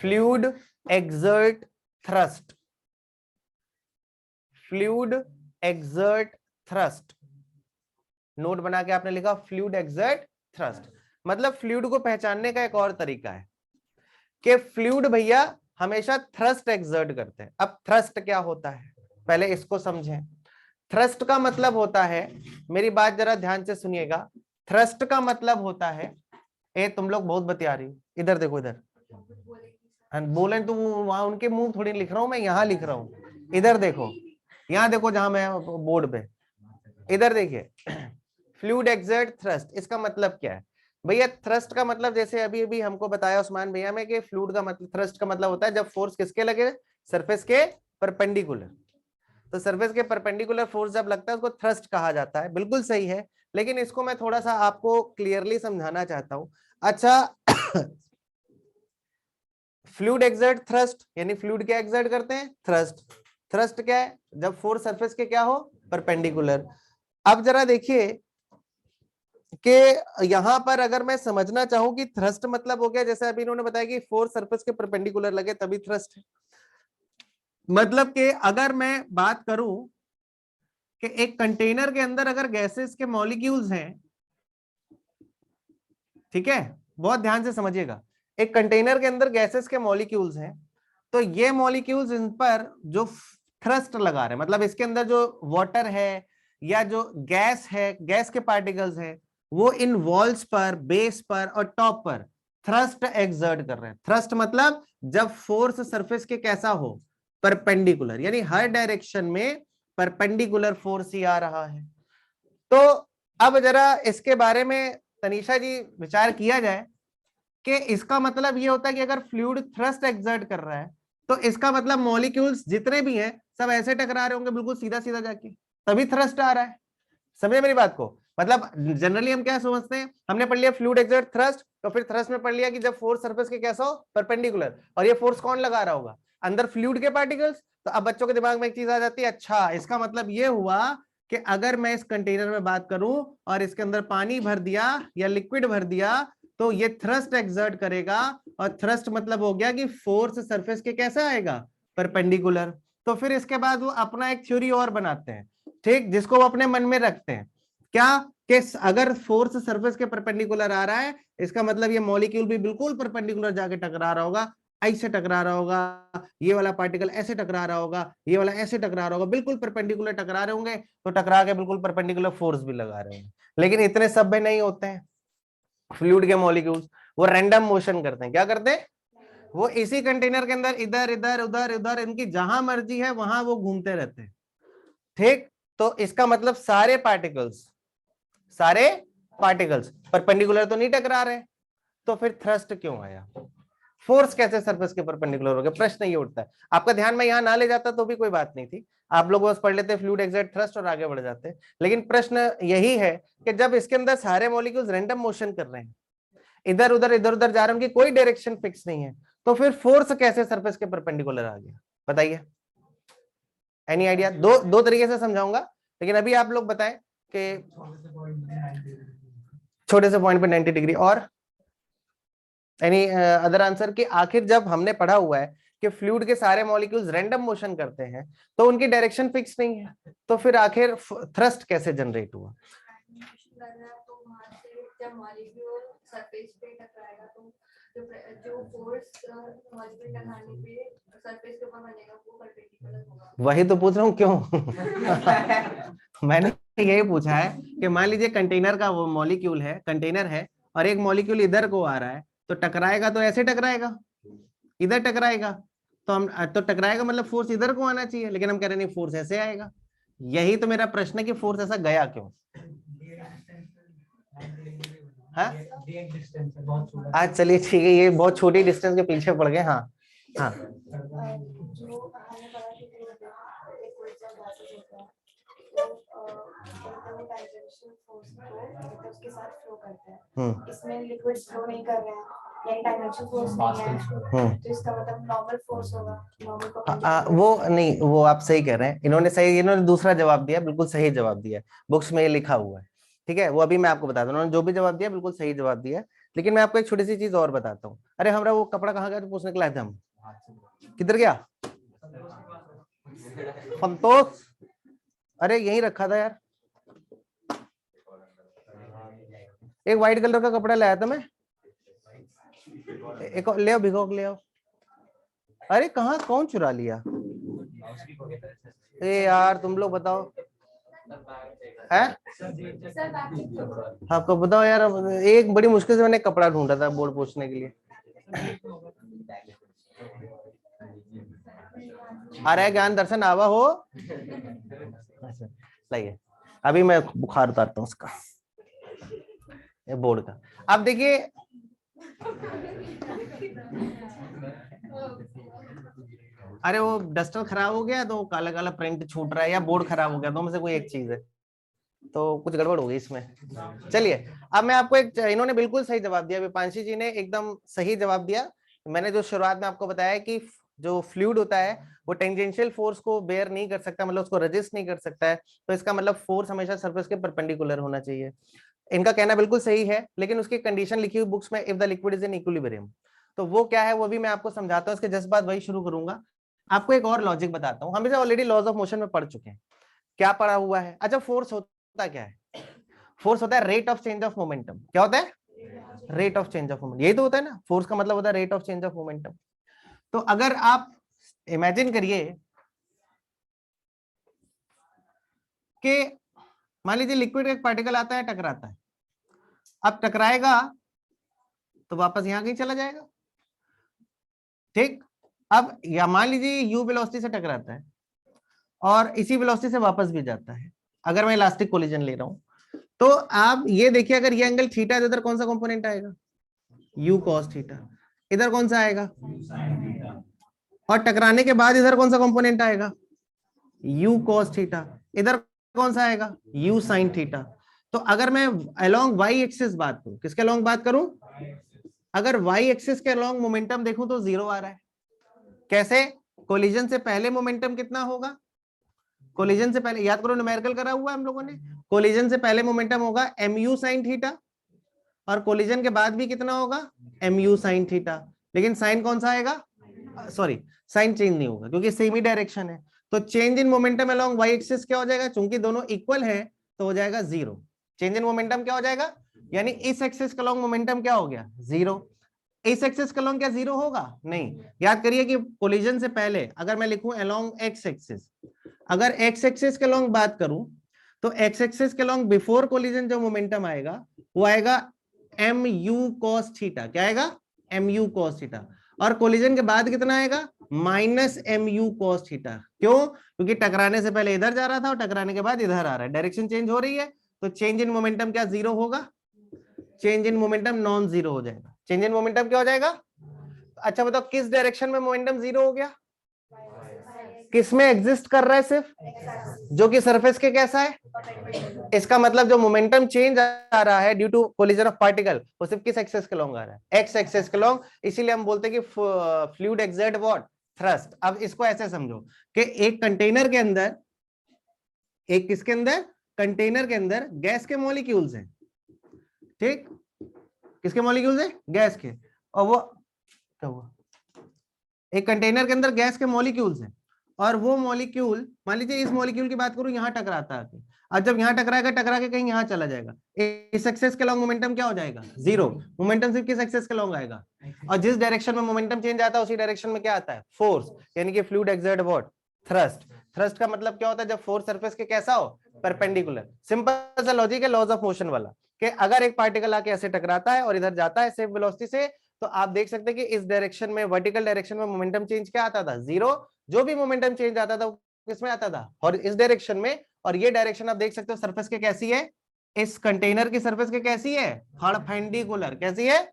fluid exert thrust, fluid exert thrust. Note बना के आपने लिखा फ्लूइड एक्सर्ट थ्रस्ट। मतलब फ्लूइड को पहचानने का एक और तरीका है कि फ्लूइड भैया हमेशा थ्रस्ट एक्सर्ट करते हैं। अब थ्रस्ट क्या होता है पहले इसको समझें। थ्रस्ट का मतलब होता है, मेरी बात जरा ध्यान से सुनिएगा, थ्रस्ट का मतलब होता है, ए तुम लोग बहुत बतिया रही हो, इधर देखो इधर, बोले तो वहां उनके मुंह थोड़ी लिख रहा हूं मैं, यहाँ लिख रहा हूं, इधर देखो, यहाँ देखो जहां मैं बोर्ड पे, इधर देखिए। फ्लूइड एक्सर्ट थ्रस्ट, इसका मतलब क्या है भैया? थ्रस्ट का मतलब जैसे अभी अभी हमको बताया उस्मान भैया में कि फ्लूइड का मतलब, थ्रस्ट का मतलब होता है जब फोर्स किसके लगे? सरफेस के परपेंडिकुलर। तो सरफेस के परपेंडिकुलर फोर्स जब लगता है उसको थ्रस्ट कहा जाता है, बिल्कुल सही है। लेकिन इसको मैं थोड़ा सा आपको क्लियरली समझाना चाहता हूं। अच्छा फ्लूइड एक्सर्ट थ्रस्ट, यानी फ्लूइड क्या एक्सर्ट करते हैं, थ्रस्ट। थ्रस्ट क्या है, जब फोर्स सरफेस के क्या हो, परपेंडिकुलर। अब जरा देखिए कि यहां पर अगर मैं समझना चाहूं कि थ्रस्ट मतलब हो गया, जैसे अभी इन्होंने बताया कि फोर्स सरफेस के परपेंडिकुलर लगे तभी थ्रस्ट है। मतलब कि अगर मैं बात करूं कि एक कंटेनर के अंदर अगर गैसेस के मॉलिक्यूल्स हैं, ठीक है, बहुत ध्यान से समझिएगा, एक कंटेनर के अंदर गैसेस के मॉलिक्यूल्स हैं, तो ये मॉलिक्यूल्स इन पर जो थ्रस्ट लगा रहे हैं, मतलब इसके अंदर जो वाटर है या जो गैस है, गैस के पार्टिकल्स है, वो इन वॉल्स पर, बेस पर और टॉप पर थ्रस्ट एक्सर्ट कर रहे हैं। थ्रस्ट मतलब जब फोर्स सरफेस के कैसा हो, परपेंडिकुलर, यानी हर डायरेक्शन में परपेंडिकुलर फोर्स ही आ रहा है। तो अब जरा इसके बारे में तनीषा जी विचार किया जाए कि इसका मतलब ये होता है कि अगर फ्लूइड थ्रस्ट एक्सर्ट कर रहा है तो इसका मतलब मॉलिक्यूल्स जितने भी हैं सब ऐसे टकरा रहे होंगे बिल्कुल सीधा सीधा जाके, तभी थ्रस्ट आ रहा है। समझे मेरी बात को? मतलब जनरली हम क्या समझते हैं, हमने पढ़ लिया फ्लूइड एक्सर्ट थ्रस्ट, तो फिर थ्रस्ट में पढ़ लिया कि जब फोर्स सरफेस के कैसा हो, परपेंडिकुलर, और ये फोर्स कौन लगा रहा होगा, अंदर फ्लूइड के पार्टिकल्स। तो अब बच्चों के दिमाग में एक चीज आ जाती है, अच्छा इसका मतलब ये हुआ कि अगर मैं इस कंटेनर में बात करूं और इसके अंदर पानी भर दिया या लिक्विड भर दिया तो ये थ्रस्ट एक्सर्ट करेगा, और थ्रस्ट मतलब हो गया कि फोर्स सरफेस के कैसा आएगा, परपेंडिकुलर। तो फिर इसके बाद वो अपना एक थ्योरी और बनाते हैं, ठीक, जिसको वो अपने मन में रखते हैं, क्या कि अगर फोर्स सरफेस के परपेंडिकुलर आ रहा है इसका मतलब ये मॉलिक्यूल भी बिल्कुल परपेंडिकुलर जाके टकरा रहा होगा, ऐसे टकरा रहा होगा, ये वाला पार्टिकल ऐसे टकरा रहा होगा, ये वाला ऐसे टकरा रहा होगा, बिल्कुल परपेंडिकुलर टकरा रहे होंगे, तो टकरा के बिल्कुल परपेंडिकुलर फोर्स भी लगा रहे होंगे। लेकिन इतने सब में नहीं होते हैं फ्लूइड के मॉलिक्यूल्स, वो रैंडम मोशन करते हैं। क्या करते हैं, वो इसी कंटेनर के अंदर इधर इधर उधर उधर इनकी जहां मर्जी है वहां वो घूमते रहते हैं, ठीक। तो इसका मतलब सारे पार्टिकल्स परपेंडिकुलर तो नहीं टकरा रहे, तो फिर थ्रस्ट क्यों आया, फोर्स कैसे सरफेस के परपेंडिकुलर हो गया, प्रश्न ये उठता है। आपका ध्यान मैं यहां ना ले जाता तो भी कोई बात नहीं थी, आप लोग बस पढ़ लेते फ्लूइड एक्सर्ट थ्रस्ट और आगे बढ़ जाते। लेकिन प्रश्न यही है कि जब इसके अंदर सारे मॉलिक्यूल्स रैंडम मोशन कर रहे हैं, इधर उधर जा रहे हैं, उनकी कोई डायरेक्शन फिक्स नहीं है, तो फिर फोर्स कैसे सरफेस के परपेंडिकुलर आ गया, बताइए, एनी आइडिया? दो दो तरीके से समझाऊंगा, लेकिन अभी आप लोग बताएं कि छोटे से पॉइंट पे 90 डिग्री, और एनी अदर आंसर? कि आखिर जब हमने पढ़ा हुआ है कि फ्लूइड के सारे मॉलिक्यूल्स रैंडम मोशन करते हैं तो उनकी डायरेक्शन फिक्स नहीं है, तो फिर आखिर थ्रस्ट कैसे जनरेट हुआ? जब मॉलिक्यूल सरफेस पे टकराएगा तो जो फोर्स मॉलिक्यूल टकराने पे सरफेस के ऊपर बनेगा वो परपेंडिकुलर होगा। वही तो पूछ रहा हूँ क्यों मैंने यही पूछा है कि मान लीजिए कंटेनर का वो मॉलिक्यूल है, कंटेनर है, और एक मॉलिक्यूल इधर को आ रहा है, तो टकराएगा तो ऐसे टकराएगा, इधर टकराएगा, तो हम तो टकराएगा मतलब फोर्स इधर को आना चाहिए, लेकिन हम कह रहे नहीं फोर्स ऐसे आएगा। यही तो मेरा प्रश्न है कि फोर्स ऐसा गया क्यों? आज चलिए ठीक है, ये बहुत छोटी डिस्टेंस के पीछे पड़ गए। हाँ हाँ इसमें लिक्विड फ्लो नहीं कर रहे हैं, यानी डायमेंशन फोर्स नहीं है, तो इसका मतलब नॉर्मल फोर्स होगा। वो नहीं, वो आप सही कह रहे हैं, इन्होंने दूसरा जवाब दिया, बिल्कुल सही जवाब दिया, बुक्स में ये लिखा हुआ है, ठीक है, वो अभी मैं आपको बताता हूँ, उन्होंने जो भी जवाब दिया बिल्कुल सही जवाब दिया। लेकिन मैं आपको एक छोटी सी चीज और बताता हूँ। अरे हमारा वो कपड़ा कहाँ गया जो पूछने के लाए थे हम, किधर गया संतोष? अरे यहीं रखा था यार, एक व्हाइट कलर का कपड़ा लाया था मैं, एक ले आओ, भिगो के ले आओ। अरे कहाँ, कौन चुरा लिया? ए यार तुम लोग बताओ है, आपको बताओ यार, एक बड़ी मुश्किल से मैंने कपड़ा ढूंढा था बोर्ड पोछने के लिए। आ रहा है ज्ञान दर्शन आवा हो? लाइए, अभी मैं बुखार उतारता हूँ उसका, ये बोर्ड का। अब देखिए अरे वो डस्टर खराब हो गया तो काला काला प्रिंट छूट रहा है, या बोर्ड खराब हो गया, दो में से कोई एक चीज है। तो कुछ गड़बड़ हो गई इसमें। चलिए अब मैं आपको एक, इन्होंने बिल्कुल सही जवाब दिया, विपांशी जी ने एकदम सही जवाब दिया। मैंने जो शुरुआत में आपको बताया कि जो फ्लूइड होता है वो टेंजेंशियल फोर्स को बेयर नहीं कर सकता, मतलब उसको रेजिस्ट नहीं कर सकता है, तो इसका मतलब फोर्स हमेशा सरफेस के परपेंडिकुलर होना चाहिए। इनका कहना बिल्कुल सही है, लेकिन उसकी कंडीशन लिखी हुई बुक्स में, if the liquid is in equilibrium, तो वो क्या है वो भी मैं आपको समझाता हूँ, उसके जस्ट बाद वही शुरू करूंगा। आपको एक और लॉजिक बताता हूँ, हम इसे ऑलरेडी लॉज ऑफ मोशन में पढ़ चुके हैं। क्या पढ़ा हुआ है? अच्छा, फोर्स होता क्या है? फोर्स होता है rate of change of momentum. क्या होता है? Rate of change of momentum, यही तो होता है ना, फोर्स का मतलब होता है rate of change of momentum. तो अगर आप इमेजिन करिए कि मान लीजिए लिक्विड का एक पार्टिकल आता है, टकराता है, अब टकराएगा तो वापस यहां कहीं चला जाएगा, ठीक। अब या मान लीजिए यू वेलोसिटी से टकराता है और इसी वेलोसिटी से वापस भी जाता है, अगर मैं इलास्टिक कोलिजन ले रहा हूं, तो आप ये देखिए अगर ये एंगल थीटा है तो इधर कौन सा कंपोनेंट आएगा? You cos theta. इधर कौन सा आएगा? और टकराने के बाद इधर कौन सा कंपोनेंट आएगा? You cos theta. इधर कौन सा आएगा? You sine theta. तो अगर मैं अलोंग वाई एक्सिस बात करूं, किसके अलोंग बात करूं? अगर वाई एक्सिस के अलोंग मोमेंटम देखूं तो जीरो आ रहा है। कैसे? कोलिजन से पहले मोमेंटम कितना होगा? कोलिजन से पहले याद करो, न्यूमेरिकल करा हुआ है हम लोगों ने। कोलिजन से पहले मोमेंटम होगा एम यू साइन थीटा, और कोलिजन के बाद भी कितना होगा? M U sine theta. लेकिन साइन कौन सा आएगा? सॉरी, साइन चेंज नहीं होगा क्योंकि सेम ही डायरेक्शन है। तो change in momentum along Y axis क्या हो जाएगा? चूंकि दोनों इक्वल है तो हो जाएगा जीरो। चेंज इन मोमेंटम क्या हो जाएगा? यानी इस एक्सिस का अलोंग मोमेंटम क्या हो गया? जीरो। इस एक्सिस का अलोंग क्या जीरो होगा? नहीं। याद करिए कि कोलिजन से पहले अगर मैं लिखूं अलोंग एक्स एक्सिस, अगर एक्स एक्सिस के अलोंग बात करूं तो एक्स एक्सिस के अलोंग बिफोर कोलिजन जो मोमेंटम आएगा वो आएगा एम यू कॉस थीटा। क्या आएगा? M U cos theta. और कोलिजन के बाद कितना आएगा? Minus M U cos theta. क्यों? क्योंकि टकराने से पहले इधर जा रहा था और टकराने के बाद इधर आ रहा है, डायरेक्शन चेंज हो रही है, तो चेंज इन मोमेंटम क्या जीरो होगा? Change in momentum non zero हो जाएगा। चेंज इन मोमेंटम क्या हो जाएगा? अच्छा बताओ किस डायरेक्शन में मोमेंटम जीरो हो गया? किसमें एग्जिस्ट कर रहा है? सिर्फ जो कि सरफेस के कैसा है। इसका मतलब जो मोमेंटम चेंज आ रहा है due to collision of particle, वो सिर्फ किस एक्सेस के लॉन्ग आ रहा है? एक्स एक्सेस के लॉन्ग। इसीलिए हम बोलते हैं कि फ्लूइड एक्सर्ट व्हाट? थ्रस्ट। अब इसको ऐसे समझो कि एक कंटेनर के अंदर, एक किसके अंदर? कंटेनर के अंदर गैस के मॉलिक्यूल्स हैं, ठीक। किसके मॉलिक्यूल्स हैं? गैस के। और वो क्या हुआ? एक कंटेनर के अंदर गैस के मॉलिक्यूल्स हैं, और वो मॉलिक्यूल, मान लीजिए इस मॉलिक्यूल की बात करूं, यहां टकराता है, और जब यहां टकराएगा, टकरा के कहीं यहां चला जाएगा, इस एक्सेस के लॉन्ग मोमेंटम क्या हो जाएगा? जीरो। मोमेंटम सिर्फ किस एक्सेस के लॉन्ग आएगा? और जिस डायरेक्शन में मोमेंटम चेंज आता है उसी डायरेक्शन में क्या आता है? फोर्स। यानी कि fluid exert what? Thrust. Thrust का मतलब क्या होता है? जब फोर्स सरफेस के कैसा हो? परपेंडिकुलर। सिंपल सा लॉजिक है लॉज ऑफ मोशन वाला, कि अगर एक पार्टिकल आके ऐसे टकराता है और इधर जाता है सेम वेलोसिटी से, तो आप देख सकते हैं कि इस डायरेक्शन में, वर्टिकल डायरेक्शन में मोमेंटम चेंज क्या आता था? जीरो। जो भी मोमेंटम चेंज आता था वो किसमें आता था? और इस डायरेक्शन में। और ये डायरेक्शन आप देख सकते हो सरफेस के कैसी है? इस कंटेनर की सरफेस के कैसी है? परपेंडिकुलर। कैसी है?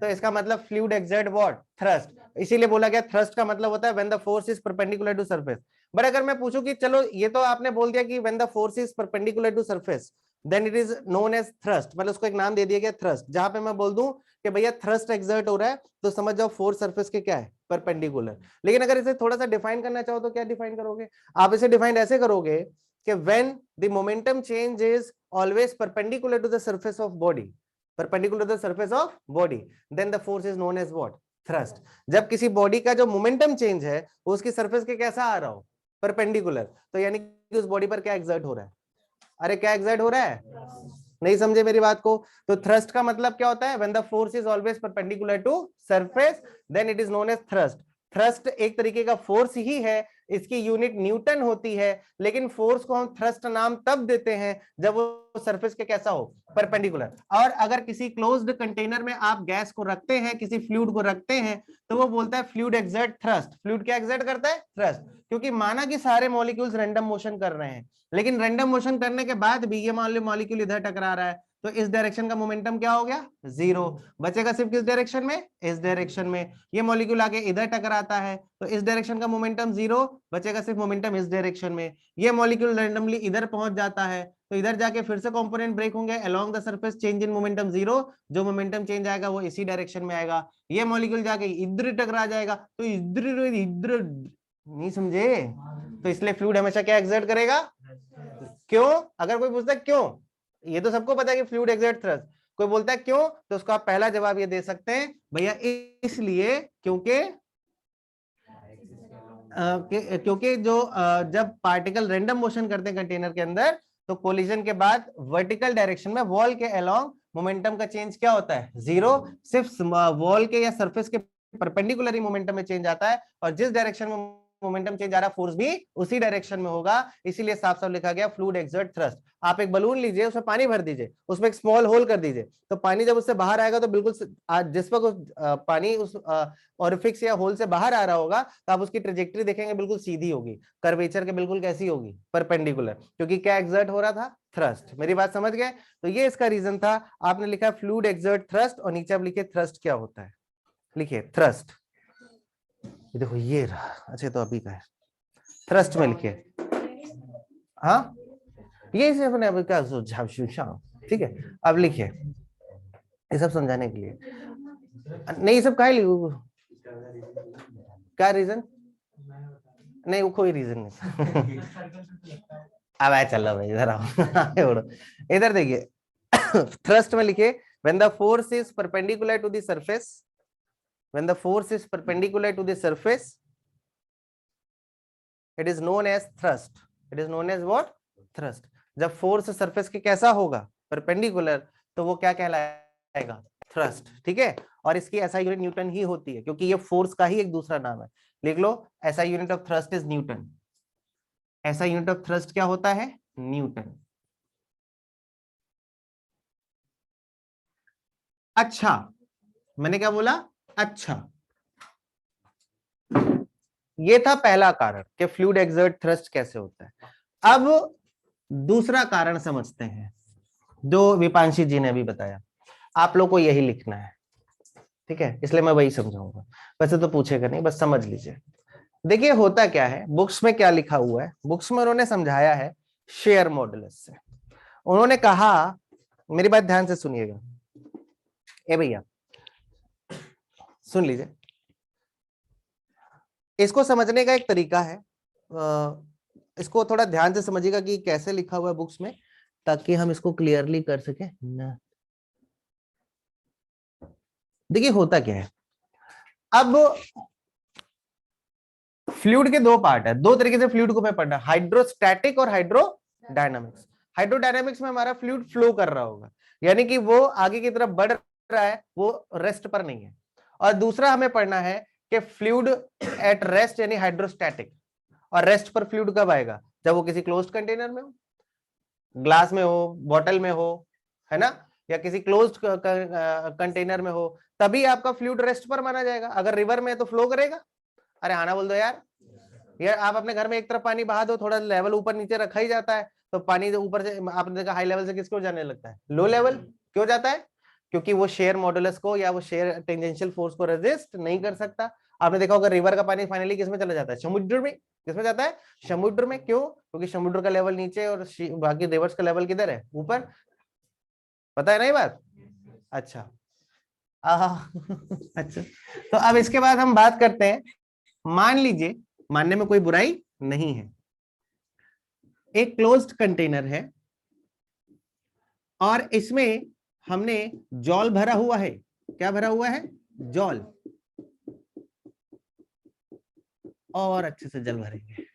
तो इसका मतलब फ्लूइड एक्सर्ट व्हाट? थ्रस्ट। इसीलिए बोला गया थ्रस्ट का मतलब होता है when the force is perpendicular to surface. But अगर मैं पूछूं कि चलो ये तो आपने बोल दिया कि when the force is perpendicular to surface then it is known as thrust, मतलब उसको एक नाम दे दिया गया थ्रस्ट। जहां पे मैं बोल दूं कि भैया थ्रस्ट एक्सर्ट हो रहा है, तो समझ जाओ फोर्स सरफेस के क्या है? परपेंडिकुलर। लेकिन अगर इसे थोड़ा सा डिफाइन करना चाहो तो क्या डिफाइन करोगे? आप इसे डिफाइन ऐसे करोगे कि when the momentum change is always perpendicular to the surface of body, perpendicular to the surface of body, then the force is known as what? Thrust. जब किसी बॉडी का जो मोमेंटम चेंज है वो उसकी सरफेस के कैसा आ रहा हो? परपेंडिकुलर, तो यानी कि उस बॉडी पर क्या एक्सर्ट हो रहा है? अरे क्या एक्सर्ट हो रहा है? नहीं समझे मेरी बात को? तो थ्रस्ट का मतलब क्या होता है? When the force is always perpendicular to surface then it is known as thrust. Thrust एक तरीके का फोर्स ही है, इसकी यूनिट न्यूटन होती है, लेकिन फोर्स को हम थ्रस्ट नाम तब देते हैं जब वो सरफेस के कैसा हो? परपेंडिकुलर। और अगर किसी क्लोज्ड कंटेनर में आप गैस को रखते हैं, किसी फ्लूइड को रखते हैं, तो वो बोलता है फ्लूइड एक्सर्ट थ्रस्ट। फ्लूइड क्या एक्सर्ट करता है? थ्रस्ट। क्योंकि माना कि सारे मॉलिक्यूल्स रैंडम मोशन कर रहे हैं, लेकिन रैंडम मोशन करने के बाद भी ये मॉलिक्यूल इधर टकरा रहा है, तो इस डायरेक्शन का मोमेंटम क्या हो गया? जीरो। बचेगा सिर्फ किस डायरेक्शन में? इस डायरेक्शन में। ये मॉलिक्यूल आके इधर टकराता है तो इस डायरेक्शन का मोमेंटम जीरो, बचेगा सिर्फ मोमेंटम इस डायरेक्शन में। ये मॉलिक्यूल रैंडमली इधर पहुंच जाता है तो इधर जाके फिर से कंपोनेंट ब्रेक होंगे, along the surface change in momentum 0, जो मोमेंटम चेंज आएगा वो इसी डायरेक्शन में आएगा। ये मॉलिक्यूल जाके इधर टकरा जाएगा, तो इधर नहीं समझे, तो इसलिए फ्लूइड हमेशा क्या एक्सर्ट करेगा, क्यों? अगर कोई पूछता है क्यों, ये तो सबको पता है कि फ्लूइड एक्सर्ट थ्रस्ट, कोई बोलता है क्यों, तो उसका आप पहला जवाब ये दे सकते हैं भैया इसलिए क्योंकि जो जब पार्टिकल रैंडम मोशन करते हैं कंटेनर के अंदर, तो कोलिजन के बाद वर्टिकल डायरेक्शन में वॉल के अलोंग मोमेंटम का चेंज क्या होता है, 0, सिर्फ वॉल के या सरफेस के परपेंडिकुलर ही मोमेंटम में चेंज आता है, और जिस डायरेक्शन में मोमेंटम चेंज आ रहा है फोर्स भी उसी डायरेक्शन में होगा, इसीलिए साफ साफ लिखा गया फ्लूइड एक्सर्ट थ्रस्ट। आप एक बलून लीजिए, उसमें पानी भर दीजिए, उसमें एक स्मॉल होल कर दीजिए, तो पानी जब उससे बाहर आएगा तो बिल्कुल जिस वक्त पानी उस ऑरिफिक्स या होल से बाहर आ रहा होगा, तो आप उसकी ट्रेजेक्टरी देखेंगे बिल्कुल सीधी होगी, कर्वेचर के बिल्कुल कैसी होगी, परपेंडिकुलर, क्योंकि क्या एक्सर्ट हो रहा था, थ्रस्ट। मेरी बात समझ गए? तो ये इसका रीजन था। आपने लिखा फ्लूइड एक्सर्ट थ्रस्ट, और नीचे आप लिखे थ्रस्ट क्या होता है, लिखिए थ्रस्ट, देखो ये रहा। अच्छा तो अभी का है, थ्रस्ट में लिखिए, हाँ ये सिर्फ अपने अभी का, ठीक है। अब लिखिए, ये सब समझाने के लिए नहीं, ये सब का क्या रीजन नहीं, वो कोई रीजन नहीं अब आए, चलो भाई इधर आओ इधर देखिए थ्रस्ट में लिखिए when the force is perpendicular to the surface, when the force is perpendicular to the surface, it is known as thrust, it is known as what, thrust। जब फोर्स सरफेस के कैसा होगा, परपेंडिकुलर, तो वो क्या कहलाएगा, थ्रस्ट, ठीक है। और इसकी एसआई यूनिट न्यूटन ही होती है, क्योंकि ये फोर्स का ही एक दूसरा नाम है। लिख लो, SI unit of thrust is newton, SI unit of thrust क्या होता है, न्यूटन। अच्छा, मैंने क्या बोला, अच्छा, ये था पहला कारण कि फ्लूइड एक्सर्ट थ्रस्ट कैसे होता है। अब दूसरा कारण समझते हैं, जो विपांशी जी ने भी बताया। आप लोग को यही लिखना है, ठीक है, इसलिए मैं वही समझाऊंगा, वैसे तो पूछेगा नहीं, बस समझ लीजिए। देखिए होता क्या है, बुक्स में क्या लिखा हुआ है, बुक्स में उन्होंने समझाया है शेयर मॉडुलस से। उन्होंने कहा, मेरी बात ध्यान से सुनिएगा, ए भैया सुन लीजिए, इसको समझने का एक तरीका है, इसको थोड़ा ध्यान से समझिएगा कि कैसे लिखा हुआ है बुक्स में, ताकि हम इसको क्लियरली कर सके ना। देखिए होता क्या है, अब फ्लूइड के दो पार्ट है, दो तरीके से फ्लूइड को मैं पढ़ना, हाइड्रोस्टैटिक और हाइड्रोडायनामिक्स। हाइड्रोडायनामिक्स में हमारा फ्लूइड फ्लो कर रहा होगा, यानी कि वो आगे की तरफ बढ़ रहा है, वो रेस्ट पर नहीं है। और दूसरा हमें पढ़ना है कि फ्लूइड एट रेस्ट यानी हाइड्रोस्टैटिक। और रेस्ट पर फ्लूइड कब आएगा, जब वो किसी क्लोज्ड कंटेनर में हो, ग्लास में हो, बॉटल में हो, है ना, या किसी क्लोज्ड कंटेनर में हो, तभी आपका फ्लूइड रेस्ट पर माना जाएगा। अगर रिवर में है तो फ्लो करेगा। अरे आना बोल दो यार, आप अपने घर में एक तरफ पानी बहा दो, थोड़ा लेवल ऊपर नीचे रखा ही जाता है, तो पानी जो ऊपर से आपने देखा हाई लेवल से किसको जाने लगता है, लो लेवल। क्यों जाता है, क्योंकि वो शेयर मॉडुलस को या वो शेयर टेंजेंशियल फोर्स को रेजिस्ट नहीं कर सकता। आपने देखा होगा रिवर का पानी फाइनली किसमें चला जाता है, समुद्र में। किसमें जाता है, समुद्र में। क्यों, क्योंकि समुद्र का लेवल नीचे और बाकी रिवर्स का लेवल किधर है, ऊपर। पता है ना ये बात, अच्छा अच्छा। तो अब इसके बाद हम बात करते हैं, मान लीजिए, मानने में कोई बुराई नहीं है, एक क्लोज्ड कंटेनर है और इसमें हमने जॉल भरा हुआ है। क्या भरा हुआ है, जॉल, और अच्छे से जल भरेंगे।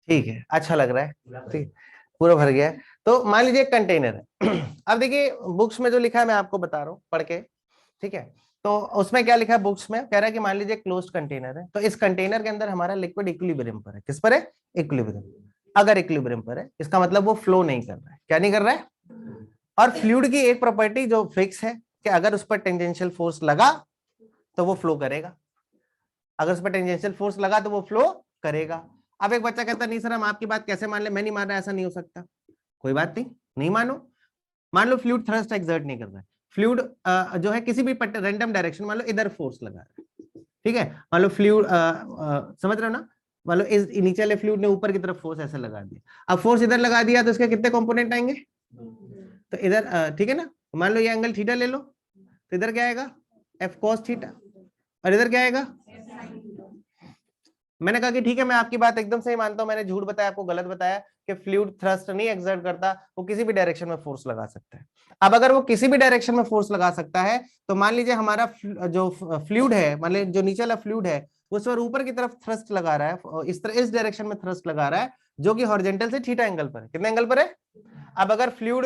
ठीक है, अच्छा लग रहा है, ठीक, पूरा भर गया है। तो मान लीजिए एक कंटेनर है अब देखिए बुक्स में जो लिखा है मैं आपको बता रहा हूँ पढ़ के, ठीक है। तो उसमें क्या लिखा है बुक्स में, कह रहा है कि मान लीजिए क्लोज्ड कंटेनर है, तो इस कंटेनर के अंदर हमारा लिक्विड इक्विलिब्रियम पर है। किस पर है, इक्विलिब्रियम। अगर इक्विलिब्रियम पर है, इसका मतलब वो फ्लो नहीं कर रहा है। क्या नहीं कर रहा है, और फ्लूइड की एक प्रॉपर्टी जो फिक्स है कि अगर उस पर टेंजेंशियल फोर्स लगा तो वो फ्लो करेगा, अगर उस पर टेंजेंशियल फोर्स लगा तो वो फ्लो करेगा। अब एक बच्चा कहता नहीं सर हम आपकी बात कैसे मान ले, मैं नहीं मान रहा, ऐसा नहीं हो सकता। कोई बात नहीं, नहीं मानो, मान लो फ्लूइड थ्रस्ट एक्सर्ट नहीं कर रहा है, फ्लूइड जो है किसी भी रैंडम डायरेक्शन, मान लो इधर फोर्स लगा रहा है, ठीक है, मान लो फ्लूइड समझ रहे हो ना, मान लो इस नीचे वाले फ्लूइड ने ऊपर की तरफ फोर्स ऐसे लगा दिया, अब फोर्स इधर लगा दिया तो इसके कितने कंपोनेंट आएंगे, तो इधर ठीक है ना, मान लो ये एंगल थीटा ले लो, तो इधर क्या आएगा एफ कॉस थीटा, और इधर क्या आएगा, मैंने कहा कि ठीक है मैं आपकी बात एकदम सही मानता हूं, मैंने झूठ बताया, आपको गलत बताया कि फ्लूइड थ्रस्ट नहीं एक्सर्ट करता, वो किसी भी डायरेक्शन में फोर्स लगा सकता है। अब अगर वो किसी भी डायरेक्शन में फोर्स लगा सकता है तो मान लीजिए हमारा जो फ्लूइड है, मान लीजिए जो नीचे वाला फ्लूइड है वो इस बार ऊपर की तरफ थ्रस्ट लगा रहा है, इस तरह इस डायरेक्शन में थ्रस्ट लगा रहा है जो कि हॉरिजॉन्टल से थीटा एंगल पर है, कितने एंगल पर है। अब अगर फ्लूइड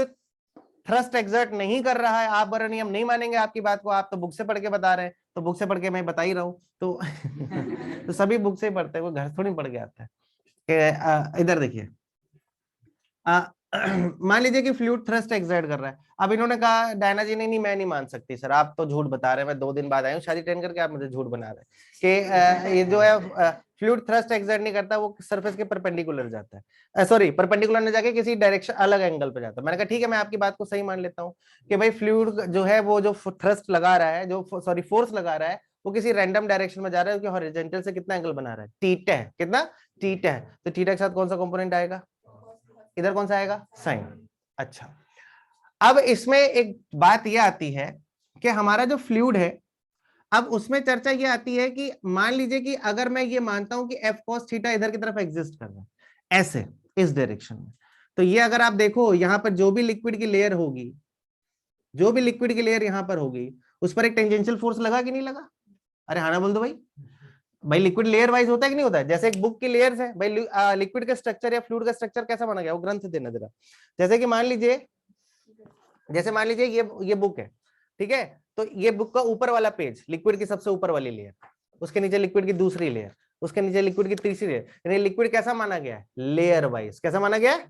थ्रस्ट एक्सर्ट नहीं कर रहा है, आप बड़ा नियम नहीं मानेंगे आपकी बात को, आप तो बुक से पढ़ के बता रहे हैं, तो बुक से पढ़ के मैं बता ही रहा हूं तो तो सभी बुक से ही पढ़ते हैं, वो घर थोड़ी पढ़ के आता है कि इधर देखिए मान लीजिए कि फ्लूइड थ्रस्ट एक्सर्ट कर रहा है, अब इन्होंने कहा डायना जी ने नहीं मैं नहीं मान सकती सर, आप तो झूठ बता रहे हैं, मैं 2 दिन बाद आई हूँ शादी ट्रेन करके, आप मुझे झूठ बना रहे हैं कि ये जो है फ्लूइड थ्रस्ट एक्सर्ट नहीं करता, वो सरफेस के परपेंडिकुलर जाता है, सॉरी परपेंडिकुलर में जाके किसी डायरेक्शन अलग एंगल पे जाता है। मैंने कहा ठीक है मैं आपकी बात को सही मान लेता हूँ कि भाई फ्लूइड जो है वो जो थ्रस्ट लगा रहा है, जो सॉरी फोर्स लगा रहा है वो किसी रैंडम डायरेक्शन में जा रहा है, क्योंकि हॉरिजॉन्टल से कितना एंगल बना रहा है, थीटा है, कितना थीटा है, तो थीटा के साथ कौन सा कंपोनेंट आएगा, इधर कौन सा आएगा, साइन। अच्छा अब इसमें एक बात यह आती है कि हमारा जो फ्लूइड है, अब उसमें चर्चा ये आती है कि मान लीजिए कि अगर मैं ये मानता हूं कि एफ कॉस थीटा इधर की तरफ एग्जिस्ट कर रहा है ऐसे इस डायरेक्शन में, तो ये अगर आप देखो यहां पर जो भी लिक्विड की लेयर होगी, जो भी लिक्विड की लेयर यहां पर होगी उस पर एक टेंजेंशियल फोर्स लगा कि नहीं लगा, अरे हाँ ना बोल दो भाई, भाई लिक्विड लेयर वाइज होता है कि नहीं होता है, जैसे एक बुक की लेयर्स है भाई, लिक्विड का स्ट्रक्चर या फ्लूइड का स्ट्रक्चर कैसा माना गया, वो ग्रंथ देना जरा, जैसे कि मान लीजिए ये बुक है, ठीक है, तो ये बुक का ऊपर वाला पेज लिक्विड की सबसे ऊपर वाली लेयर, उसके नीचे लिक्विड की दूसरी लेयर, उसके नीचे लिक्विड की तीसरी लेयर, यानी लिक्विड कैसा माना गया है, लेयर वाइज, कैसा माना गया है,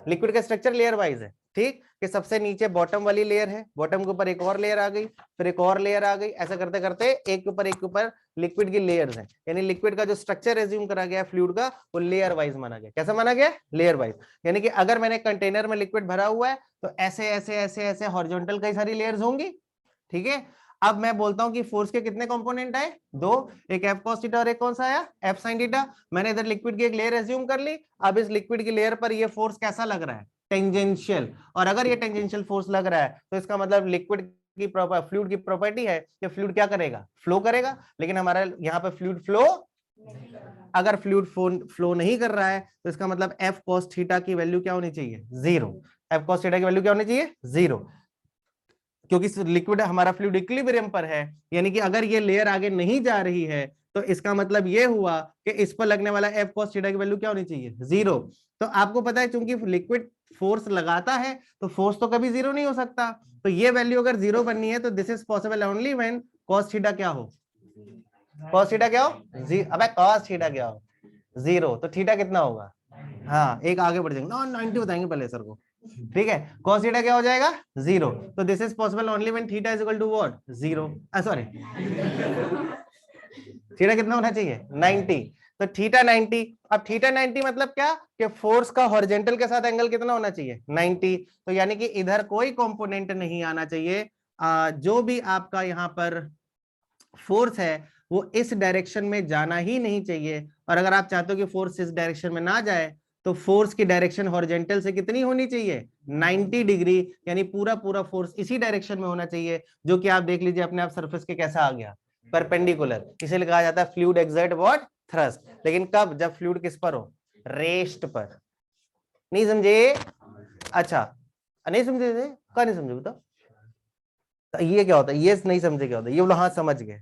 लिक्विड का स्ट्रक्चर लेयर वाइज है, ठीक, कि सबसे नीचे बॉटम वाली लेयर है, बॉटम के ऊपर एक और लेयर आ गई, फिर एक और लेयर आ गई, ऐसा करते करते एक के ऊपर लिक्विड की लेयर्स हैं, यानी लिक्विड का जो स्ट्रक्चर एज्यूम करा गया फ्लूइड का वो लेयर वाइज माना गया, कैसा माना गया, लेयर वाइज, यानी कि अगर मैंने कंटेनर में लिक्विड भरा हुआ है तो ऐसे ऐसे ऐसे ऐसे हॉरिजॉन्टल कई सारी लेयर्स होंगी, ठीक है। अब मैं बोलता हूं कि फोर्स के कितने कंपोनेंट आए, 2, एक एफ कॉस थीटा और एक कौन सा आया, एफ साइन थीटा, मैंने इधर लिक्विड की एक लेयर एज्यूम कर ली, अब इस लिक्विड की लेयर पर ये फोर्स कैसा लग रहा है, टेंजेंशियल, और अगर ये टेंजेंशियल फोर्स लग रहा है तो इसका मतलब लिक्विड की फ्लूइड की प्रॉपर्टी है कि फ्लूइड क्या करेगा, फ्लो करेगा, लेकिन हमारा यहाँ पे फ्लूइड फ्लो, अगर फ्लूइड फ्लो नहीं कर रहा है तो इसका मतलब एफ कॉस थीटा की वैल्यू क्या होनी चाहिए, 0, एफ कॉस थीटा की वैल्यू क्या होनी चाहिए, 0, क्योंकि लिक्विड हमारा फ्लूइड इक्विलिब्रियम पर है, यानी कि अगर ये लेयर आगे नहीं जा रही है तो इसका मतलब ये हुआ कि इस पर लगने वाला एफ कॉस थीटा की वैल्यू क्या होनी चाहिए, 0। तो आपको पता है चूंकि लिक्विड फोर्स लगाता है तो फोर्स तो कभी 0 नहीं हो सकता, तो ये वैल्यू अगर 0 बननी है तो this is possible only when cos theta क्या हो, कॉस थीटा क्या हो, अबे कॉस थीटा क्या हो, 0, तो थीटा कितना होगा, हाँ एक आगे बढ़ जाएंगे, 90 बताएंगे पहले सर को, ठीक है, cos थीटा क्या हो जाएगा, 0, तो this is possible only when theta is equal to what, 0, sorry theta कितना होना चाहिए, 90, तो थीटा 90, अब थीटा 90 मतलब क्या कि फोर्स का हॉरिजॉन्टल के साथ एंगल कितना होना चाहिए, 90, तो यानी कि इधर कोई कंपोनेंट नहीं आना चाहिए, जो भी आपका यहाँ पर फोर्स है वो इस डायरेक्शन में जाना ही नहीं चाहिए, और अगर आप चाहते हो कि फोर्स इस डायरेक्शन में ना जाए तो फोर्स की डायरेक्शन हॉरिजॉन्टल से कितनी होनी चाहिए, 90 डिग्री, यानी पूरा पूरा फोर्स इसी डायरेक्शन में होना चाहिए, जो कि आप देख लीजिए अपने आप सरफेस के कैसा आ गया, परपेंडिकुलर, इसीलिए कहा जाता है फ्लूइड एक्सर्ट व्हाट, थ्रस्ट, लेकिन कब, जब फ्लूइड किस पर हो, रेस्ट पर, नहीं समझे, अच्छा नहीं समझे थे, क्या नहीं समझे बताओ, तो ये क्या होता है, ये नहीं समझे क्या होता है, ये बोलो हाँ समझ गए,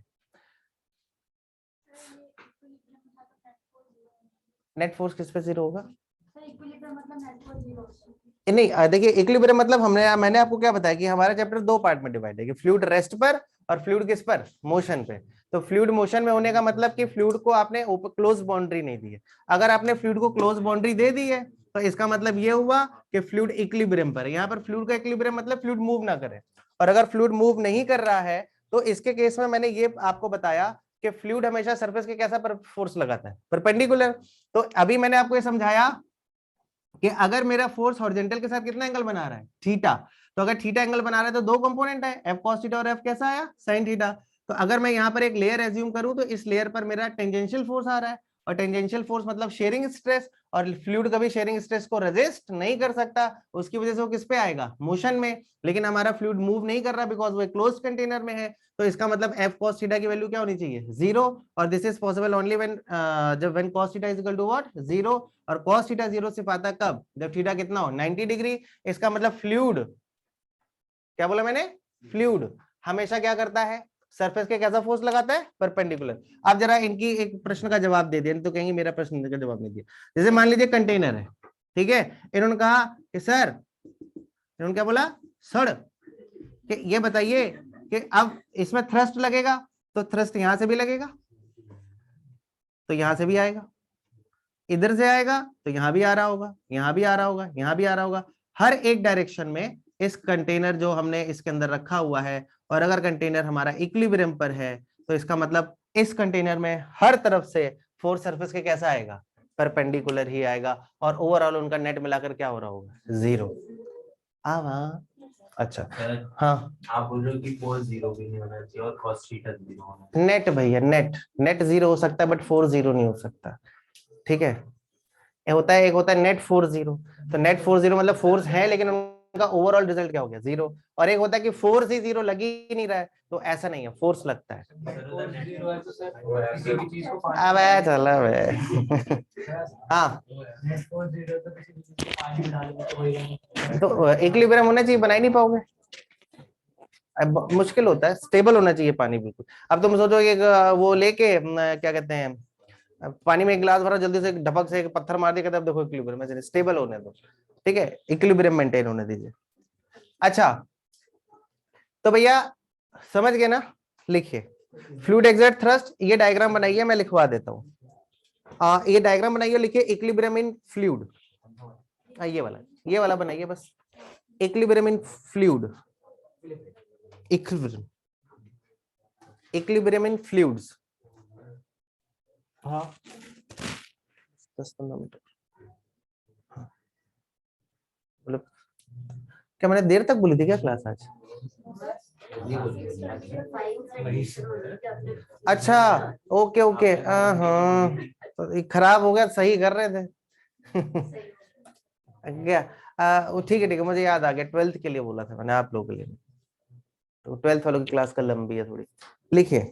नेट फोर्स किस पे 0 होगा, नहीं देखिए इक्विलिब्रियम मतलब मैंने आपको क्या बताया कि हमारा चैप्टर 2 पार्ट में डिवाइड है, कि फ्लूइड रेस्ट पर और फ्लूइड किस पर, मोशन पे, तो फ्लूइड मोशन में होने का मतलब कि फ्लूइड को आपने क्लोज बाउंड्री नहीं दी है, अगर आपने फ्लूइड को क्लोज बाउंड्री दे दी है तो इसका मतलब ये हुआ कि फ्लूइड इक्विलिब्रियम पर, यहाँ पर फ्लूइड का इक्विलिब्रियम मतलब फ्लूइड मूव ना करे, और अगर फ्लूइड मूव नहीं कर रहा है तो इसके केस में मैंने ये आपको बताया कि फ्लूइड हमेशा सरफेस के कैसा फोर्स लगाता है, परपेंडिकुलर, तो अभी मैंने आपको ये समझाया कि अगर मेरा फोर्स हॉरिजॉन्टल के साथ कितना एंगल बना रहा है, थीटा, तो अगर थीटा एंगल बना रहे हैं तो दो कंपोनेंट है, एफ कॉस थीटा और एफ कैसा आया, साइन थीटा। तो अगर मैं यहाँ पर एक लेयर एज्यूम करूं तो इस लेयर पर मेरा टेंजेंशियल फोर्स आ रहा है, और टेंजेंशियल फोर्स मतलब शेयरिंग स्ट्रेस, और फ्लूइड कभी शेयरिंग स्ट्रेस को रेजिस्ट नहीं कर सकता, उसकी वजह से वो किस पे आएगा, मोशन में। लेकिन हमारा फ्लूइड मूव नहीं कर रहा बिकॉज वो क्लोज कंटेनर में है, तो इसका मतलब एफ कॉस थीटा की वैल्यू क्या होनी चाहिए, 0। और this is possible only when जब when cos theta is equal to what, 0। और कॉस थीटा 0 सिर्फ आता कब, जब थीटा कितना हो, 90 डिग्री। इसका मतलब फ्लूइड, क्या बोला मैंने, फ्लूइड हमेशा क्या करता है, सरफेस के कैसा फोर्स लगाता है, परपेंडिकुलर। आप जरा इनकी एक प्रश्न का जवाब दे दिया, तो कहेंगे मेरा प्रश्न का जवाब नहीं दिया। जैसे मान लीजिए कंटेनर है, ठीक है, इन्होंने कहा कि सर, इन्होंने क्या बोला, सर कि ये बताइए कि अब इसमें थ्रस्ट लगेगा, तो थ्रस्ट यहां से भी लगेगा, तो यहां से भी आएगा, इधर से आएगा तो यहां भी आ रहा होगा, यहां भी आ रहा होगा, यहां भी आ रहा होगा, हर एक डायरेक्शन में इस कंटेनर जो हमने इसके अंदर रखा हुआ है। और अगर कंटेनर हमारा इक्विलिब्रियम पर है तो इसका मतलब इस कंटेनर में हर तरफ से फोर्स सरफेस के कैसा आएगा, परपेंडिकुलर ही आएगा, और ओवरऑल उनका नेट मिलाकर क्या हो रहा होगा, 0। अच्छा हाँ, आप बोल रहे हो कि फोर्स 0 भी नहीं होना चाहिए और cos थीटा 0 होना चाहिए। नेट भैया, नेट नेट 0 हो सकता है बट फोर्स 0 नहीं हो सकता, ठीक है। होता है, एक होता है नेट फोर्स 0, तो नेट फोर्स 0 मतलब फोर्स है लेकिन उनका ओवरऑल रिजल्ट क्या हो गया, 0। और एक होता है कि फोर्स ही 0 लग ही नहीं रहा है, तो ऐसा नहीं है, फोर्स लगता है। अब चला हाँ, तो इक्विलिब्रियम होना चाहिए, बना ही नहीं पाओगे, अब मुश्किल होता है, स्टेबल होना चाहिए पानी बिल्कुल। अब तुम सोचो एक वो लेके क्या कहते हैं, पानी में एक गिलास भरा, जल्दी से ढपक से एक पत्थर मार दिया, तब देखो इक्विलिब्रियम, स्टेबल होने दो, ठीक है, इक्विलिब्रियम मेंटेन होने दीजिए। अच्छा, तो भैया समझ गए ना, लिखिए फ्लूइड एक्सर्ट थ्रस्ट, ये डायग्राम बनाइए, मैं लिखवा देता हूँ। ये डायग्राम बनाइए, लिखिए इक्विलिब्रियम इन फ्लूइड, ये वाला बनाइए बस, इक्विलिब्रियम इन फ्लूइड, इक्विलिब्रियम, इक्विलिब्रियम इन फ्लूइड्स। हाँ 10-15 मिनट, मतलब क्या मैंने देर तक बोली थी क्या क्लास आज? अच्छा ओके ओके, हाँ तो खराब हो गया, सही कर रहे थे क्या, ठीक है, मुझे याद आ गया, 12th के लिए बोला था मैंने आप लोगों के लिए, तो 12th वालों की क्लास का लंबी है थोड़ी। लिखिए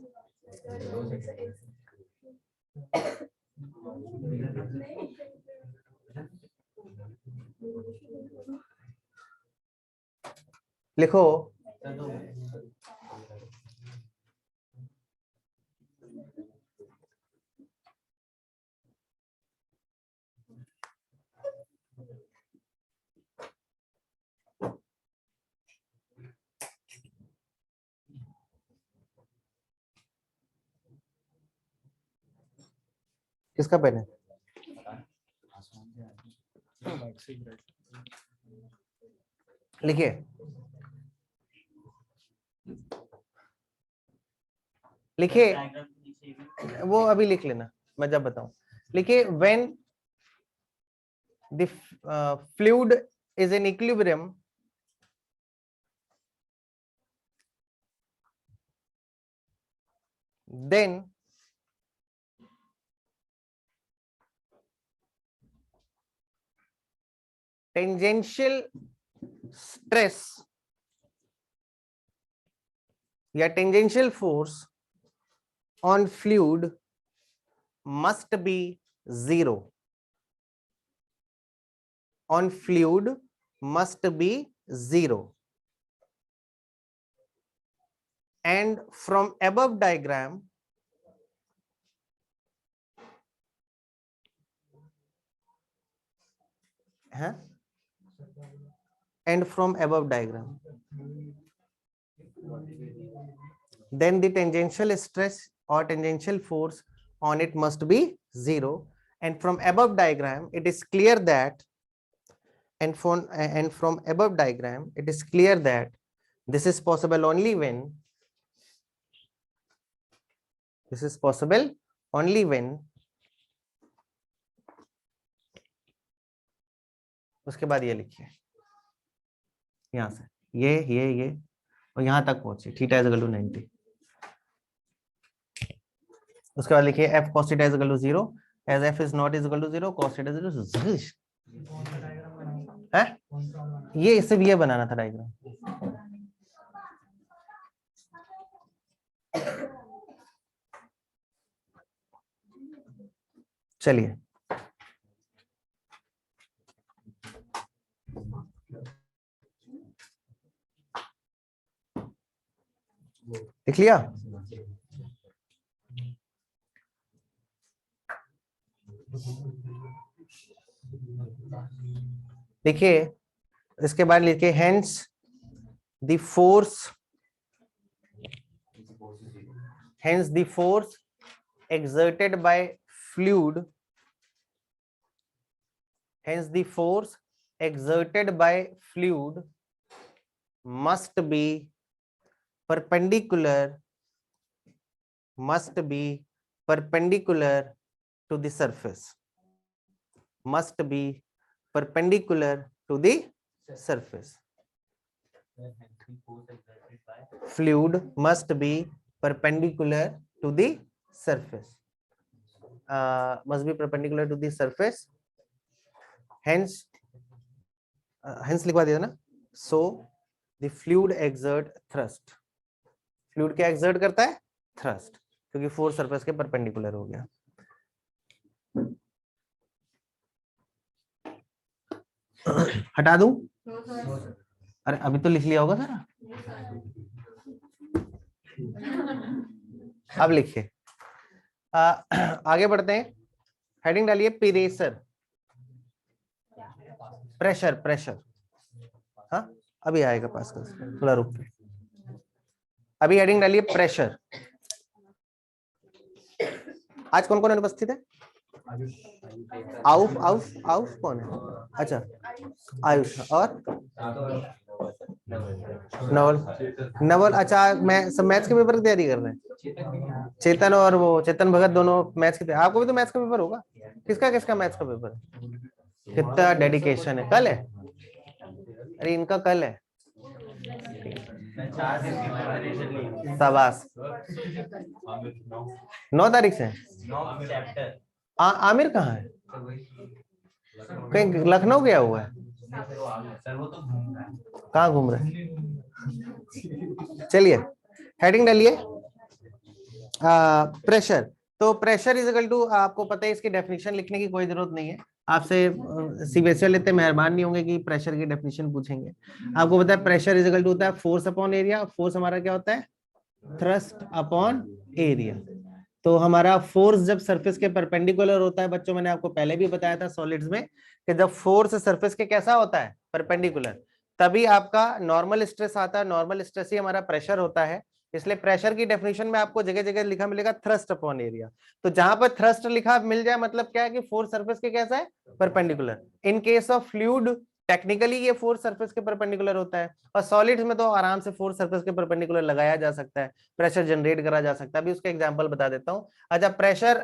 लिखो, किसका पेन है, लिखिए, लिखिए, वो अभी लिख लेना, मैं जब बताऊं। लिखिए when the fluid is in equilibrium, then tangential stress या tangential force on fluid must be 0, on fluid must be 0, and from above diagram and from above diagram, then the tangential stress or tangential force on it must be 0, and from above diagram it is clear that, and from above diagram it is clear that this is possible only when, this is possible only when, उसके बाद ये लिखिए यहां से, ये और यहाँ तक पहुंचे, थीटा इज इक्वल टू 90। उसके बाद लिखिए f cos theta is equal to 0 as f is not is equal to 0 cos theta is equal to 0 है। ये सिर्फ ये बनाना था डायग्राम। चलिए लिख लिया। देखिए इसके बाद लिखिए hence the force exerted by fluid, hence the force exerted by fluid must be perpendicular to the surface, must be perpendicular to the surface. Fluid must be perpendicular to the surface, must be perpendicular to the surface, hence लिखवा दिया ना। so the fluid exert thrust, fluid क्या exert करता है? thrust, क्योंकि force surface के perpendicular हो गया। हटा दूं? अरे अभी तो लिख लिया होगा सारा। अब लिखिए, आगे बढ़ते हैं। हेडिंग डालिए प्रेशर। हाँ अभी आएगा पास्कल, थोड़ा रुक के। अभी हेडिंग डालिए प्रेशर। आज कौन कौन अनुपस्थित है? आउफ कौन है? अच्छा आयुष और नवल। अच्छा मैं सब मैथ्स के पेपर की तैयारी कर रहे हैं। चेतन और वो चेतन भगत दोनों मैथ्स की। आपको भी तो मैथ्स का पेपर होगा। किसका मैथ्स का पेपर है? कितना डेडिकेशन है। कल है? अरे इनका कल है। शाबाश। 9 तारीख से। आमिर कहाँ है? कहीं लखनऊ गया हुआ है? कहाँ घूम रहे हैं? चलिए हेडिंग डालिए प्रेशर। तो प्रेशर इज इक्वल टू, आपको पता है इसकी डेफिनेशन लिखने की कोई जरूरत नहीं है। आपसे सीबीएसई लेते मेहरबान नहीं होंगे कि प्रेशर की डेफिनेशन पूछेंगे। आपको पता है प्रेशर इज इक्वल टू होता है फोर्स अपॉन एरिया। फोर्स हमारा क्या होता है? Thrust upon area. तो हमारा फोर्स जब सरफेस के परपेंडिकुलर होता है, बच्चों मैंने आपको पहले भी बताया था सॉलिड्स में कि जब फोर्स सरफेस के कैसा होता है? परपेंडिकुलर, तभी आपका नॉर्मल स्ट्रेस आता है। नॉर्मल स्ट्रेस ही हमारा प्रेशर होता है। इसलिए प्रेशर की डेफिनेशन में आपको जगह जगह लिखा मिलेगा थ्रस्ट अपॉन एरिया। तो जहां पर थ्रस्ट लिखा मिल जाए मतलब क्या है कि फोर्स सरफेस के कैसा है? Perpendicular. In case of fluid technically ये फोर्स सरफेस के परपेंडिकुलर होता है, और सॉलिड्स में तो आराम से फोर्स सरफेस के परपेंडिकुलर लगाया जा सकता है, प्रेशर जनरेट करा जा सकता है। अभी उसका एग्जांपल बता देता हूं। अच्छा प्रेशर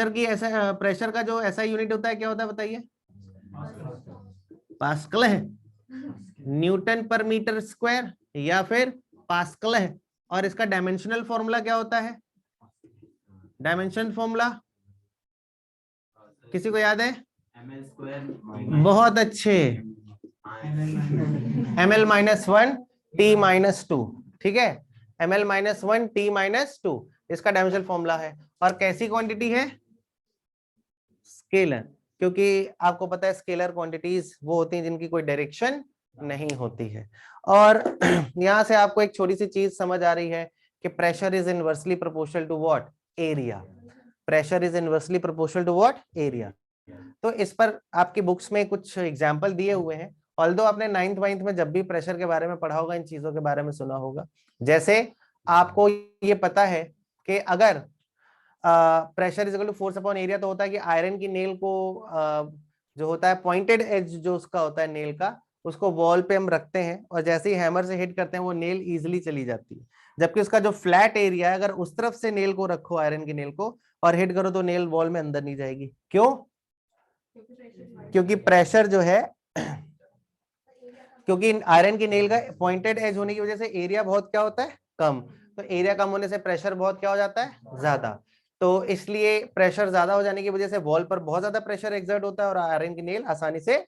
की ऐसा, प्रेशर का जो ऐसा यूनिट होता है क्या होता है बताइए? पास्कल है, न्यूटन पर मीटर स्क्वायर या फिर पास्कल है। और इसका डायमेंशनल फॉर्मूला क्या होता है? डायमेंशन फॉर्मूला किसी को याद है? बहुत अच्छे, ml-1 t-2। ठीक है, ml-1 t-2 इसका डायमेंशनल फॉर्मूला है। और कैसी क्वांटिटी है? स्केलर, क्योंकि आपको पता है स्केलर क्वांटिटीज वो होती हैं जिनकी कोई डायरेक्शन नहीं होती है। और यहां से आपको एक छोटी सी चीज समझ आ रही है कि pressure is inversely proportional to what? Area. Pressure is inversely proportional to what? Area. तो इस पर आपकी बुक्स में कुछ एग्जाम्पल दिए हुए हैं। ऑल्दो आपने 9th 9th में जब भी प्रेशर के बारे में पढ़ा होगा, इन चीजों के बारे में सुना होगा। जैसे आपको ये पता है कि अगर pressure is equal to force upon area, तो होता है कि आयरन की नेल को जो होता है पॉइंटेड एज जो उसका होता है नेल का, उसको वॉल पे हम रखते हैं और जैसे ही हैमर से हिट करते हैं वो नेल इजीली चली जाती है। जबकि उसका जो फ्लैट एरिया है, अगर उस तरफ से नेल को रखो, आयरन की नेल को, और हिट करो तो नेल वॉल में अंदर नहीं जाएगी। क्यों? क्योंकि प्रेशर जो है क्योंकि आयरन की नेल का पॉइंटेड एज होने की वजह से एरिया बहुत क्या होता है, कम। तो एरिया कम होने से प्रेशर बहुत क्या हो जाता है, ज्यादा। तो इसलिए प्रेशर ज्यादा हो जाने की वजह से वॉल पर बहुत ज्यादा प्रेशर एक्सर्ट होता है और आयरन की नेल आसानी से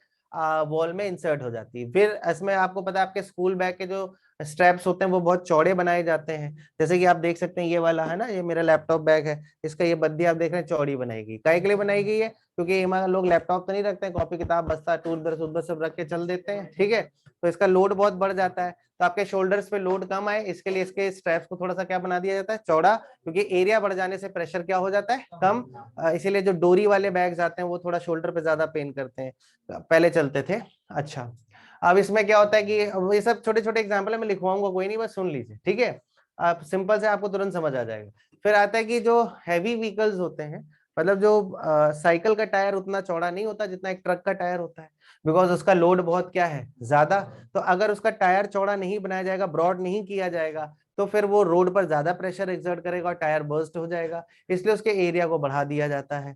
वॉल में इंसर्ट हो जाती है। फिर इसमें आपको पता है आपके स्कूल बैग के जो स्ट्रैप्स होते हैं वो बहुत चौड़े बनाए जाते हैं। जैसे कि आप देख सकते हैं ये वाला है ना, ये मेरा लैपटॉप बैग है, इसका ये बद्दी आप देख रहे हैं चौड़ी बनाई गई। काहे के लिए बनाई गई है? क्योंकि हमारे लोग लैपटॉप तो नहीं रखते हैं, कॉपी किताब बस्ता टूथब्रश वूथब्रश सब रख के चल देते हैं, ठीक है। तो इसका लोड बहुत बढ़ जाता है, तो आपके शोल्डर्स पे लोड कम आए इसके लिए इसके स्ट्रैप्स को थोड़ा सा क्या बना दिया जाता है, चौड़ा। क्योंकि एरिया बढ़ जाने से प्रेशर क्या हो जाता है, कम। इसीलिए जो डोरी वाले बैग्स आते हैं वो थोड़ा शोल्डर पे ज्यादा पेन करते हैं, पहले चलते थे। अच्छा, अब इसमें क्या होता है कि ये सब छोटे छोटे एग्जाम्पल है, मैं लिखवाऊंगा, कोई नहीं, बस सुन लीजिए, ठीक है। आप सिंपल से आपको तुरंत समझ आ जाएगा। फिर आता है कि जो हैवी व्हीकल्स होते हैं, मतलब जो साइकिल का टायर उतना चौड़ा नहीं होता जितना एक ट्रक का टायर होता है, बिकॉज उसका लोड बहुत क्या है, ज्यादा। तो अगर उसका टायर चौड़ा नहीं बनाया जाएगा, ब्रॉड नहीं किया जाएगा, तो फिर वो रोड पर ज्यादा प्रेशर एक्सर्ट करेगा और टायर बर्स्ट हो जाएगा। इसलिए उसके एरिया को बढ़ा दिया जाता है।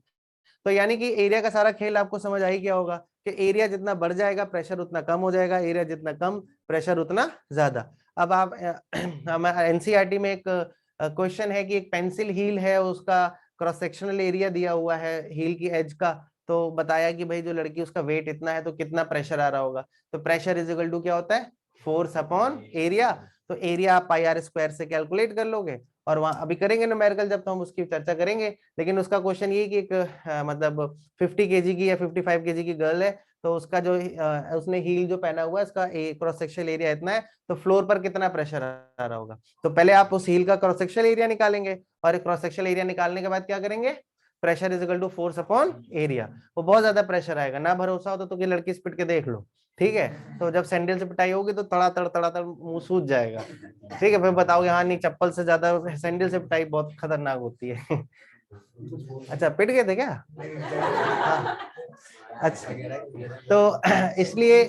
तो यानी कि एरिया का सारा खेल आपको समझ आ ही गया होगा कि एरिया जितना बढ़ जाएगा प्रेशर उतना कम हो जाएगा, एरिया जितना कम प्रेशर उतना ज्यादा। अब आप एनसीईआरटी में एक क्वेश्चन है कि एक पेंसिल हील है, उसका क्रॉस सेक्शनल एरिया दिया हुआ है हील की एज का, तो बताया कि भाई जो लड़की उसका वेट इतना है तो कितना प्रेशर आ रहा होगा। तो प्रेशर इज इक्वल टू क्या होता है, फोर्स अपॉन एरिया। तो एरिया आप पाई आर स्क्वायर से कैलकुलेट कर लोगे, और वहां अभी करेंगे न्यूमेरिकल जब तो हम उसकी चर्चा करेंगे। लेकिन उसका क्वेश्चन ये कि एक मतलब 50 केजी की या 55 केजी की गर्ल है, तो उसका जो उसने हील जो पहना हुआ है इसका क्रॉस सेक्शनल एरिया इतना है, तो फ्लोर पर कितना प्रेशर आ रहा होगा। तो पहले आप उस हील का क्रॉस सेक्शनल एरिया निकालेंगे, और क्रॉस सेक्शनल एरिया निकालने के बाद क्या करेंगे, pressure is equal to force upon area. वो बहुत ज्यादा प्रेशर आएगा, ना भरोसा हो तो कि लड़की स्पीड के देख लो, ठीक है। तो जब सैंडल से पिटाई होगी तो तड़ा तड़ मुंह सूज जाएगा, ठीक है। फिर बताओगे हाँ नहीं, चप्पल से ज्यादा सैंडल से पिटाई बहुत खतरनाक होती है। अच्छा, पिट गए थे क्या? हाँ। अच्छा, तो इसलिए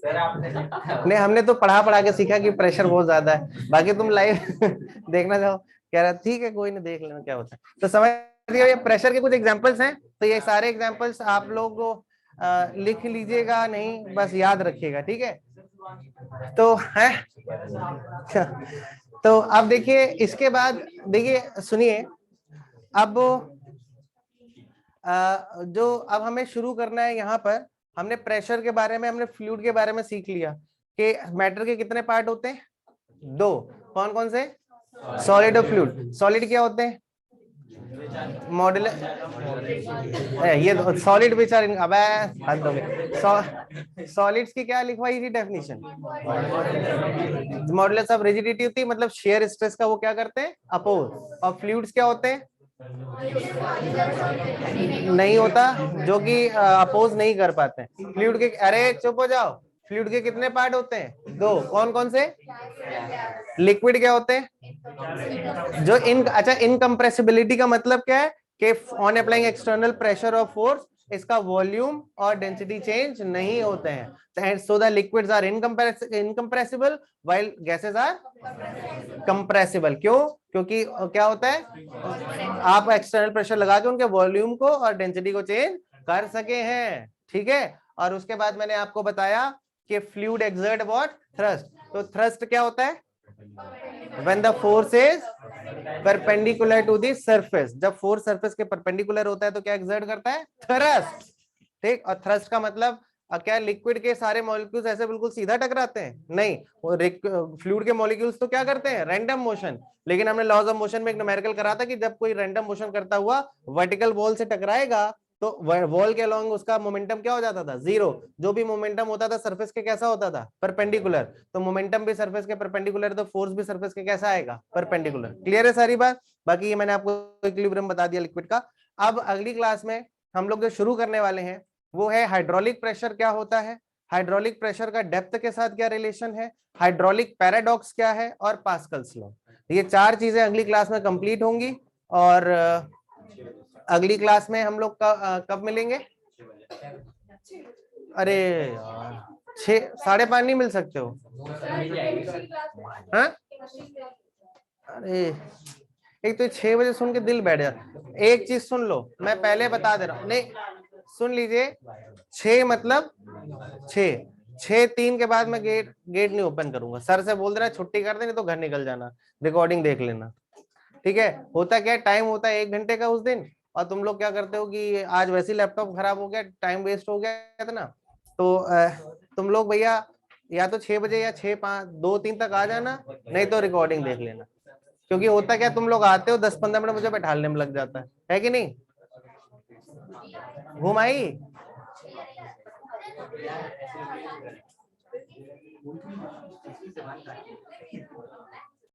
नहीं, हमने तो पढ़ा पढ़ा के सीखा कि प्रेशर बहुत ज्यादा है, बाकी तुम लाइव देखना चाहो, कह रहा ठीक है कोई नहीं, देख लेना क्या होता है। तो समझ ये प्रेशर के कुछ एग्जांपल्स हैं, तो ये सारे एग्जांपल्स आप लोग लिख लीजिएगा, नहीं बस याद रखिएगा, ठीक है। तो है तो अब देखिए इसके बाद, देखिए सुनिए, अब जो अब हमें शुरू करना है, यहाँ पर हमने प्रेशर के बारे में, हमने फ्लूइड के बारे में सीख लिया कि मैटर के कितने पार्ट होते हैं, दो। कौन कौन से, सॉलिड और फ्लूइड। सॉलिड क्या होते हैं, मॉडल, ये सॉलिड विच आर, अब हद हो गई, सॉलिड्स की क्या लिखवाई थी डेफिनेशन, मॉडुलस ऑफ रिजिडिटी होती है, मतलब शेयर स्ट्रेस का वो क्या करते हैं, अपोज। और फ्लूइड्स क्या होते हैं, नहीं होता, जो कि अपोज नहीं कर पाते हैं। फ्लूइड के, अरे चुप हो जाओ, फ्लूइड के कितने पार्ट होते हैं, दो। कौन कौन से, लिक्विड क्या होते हैं, जो इन, अच्छा, इनकम्प्रेसिबिलिटी का मतलब क्या है कि ऑन अप्लाइंग एक्सटर्नल प्रेशर और फोर्स इसका वॉल्यूम और डेंसिटी चेंज नहीं होते हैं। So the liquids are incompressible while gases are compressible. क्यों? क्योंकि क्या होता है, आप एक्सटर्नल प्रेशर लगा के उनके वॉल्यूम को और डेंसिटी को चेंज कर सके हैं, ठीक है। और उसके बाद मैंने आपको बताया कि फ्लूइड एक्सर्ट व्हाट, थ्रस्ट। तो थ्रस्ट क्या होता है, when the force is perpendicular to the surface, जब फोर्स सरफेस के परपेंडिकुलर होता है तो क्या एक्सर्ट करता है, थ्रस्ट, ठीक। और थ्रस्ट का मतलब क्या, लिक्विड के सारे मॉलिक्यूल्स ऐसे बिल्कुल सीधा टकराते हैं, नहीं, वो फ्लूइड के मॉलिक्यूल्स तो क्या करते हैं, रैंडम मोशन। लेकिन हमने लॉज ऑफ मोशन में एक न्यूमेरिकल करा था कि जब कोई रैंडम मोशन करता हुआ वर्टिकल वॉल से टकराएगा तो वॉल के अलोंग उसका मोमेंटम क्या हो जाता था, जीरो। जो भी मोमेंटम होता था सरफेस के कैसा होता था, परपेंडिकुलर। तो मोमेंटम भी सरफेस के परपेंडिकुलर, तो फोर्स भी सरफेस के कैसा आएगा, परपेंडिकुलर। क्लियर है सारी बात? बाकी ये मैंने आपको इक्विलिब्रियम बता दिया लिक्विड का। अब अगली क्लास में हम लोग जो शुरू करने वाले हैं वो है हाइड्रोलिक प्रेशर क्या होता है, हाइड्रोलिक प्रेशर का डेप्थ के साथ क्या रिलेशन है, हाइड्रोलिक पैराडॉक्स क्या है, और पास्कल्स लॉ। ये चार चीजें अगली क्लास में कंप्लीट होंगी। और अगली क्लास में हम लोग कब मिलेंगे, अरे यार 6:30 नहीं मिल सकते हो, हाँ? अरे एक तो 6 बजे सुन के दिल बैठ जाता। एक चीज सुन लो, मैं पहले बता दे रहा हूँ, नहीं सुन लीजिए, 6 मतलब 6 6:03 के बाद मैं गेट नहीं ओपन करूंगा। सर से बोल दे रहा है छुट्टी कर दे, नहीं तो घर निकल जाना, रिकॉर्डिंग देख लेना। ठीक है, होता क्या है, टाइम होता है 1 घंटे का उस दिन, और तुम लोग क्या करते हो कि आज वैसे ही लैपटॉप खराब हो गया, टाइम वेस्ट हो गया था ना, तो तुम लोग भैया या तो 6 बजे या 6, 5, 2, 3 तक आ जाना, नहीं तो रिकॉर्डिंग देख लेना। क्योंकि होता क्या, तुम लोग आते हो 10-15 मिनट मुझे बैठाने में लग जाता है कि नहीं? घूम आई?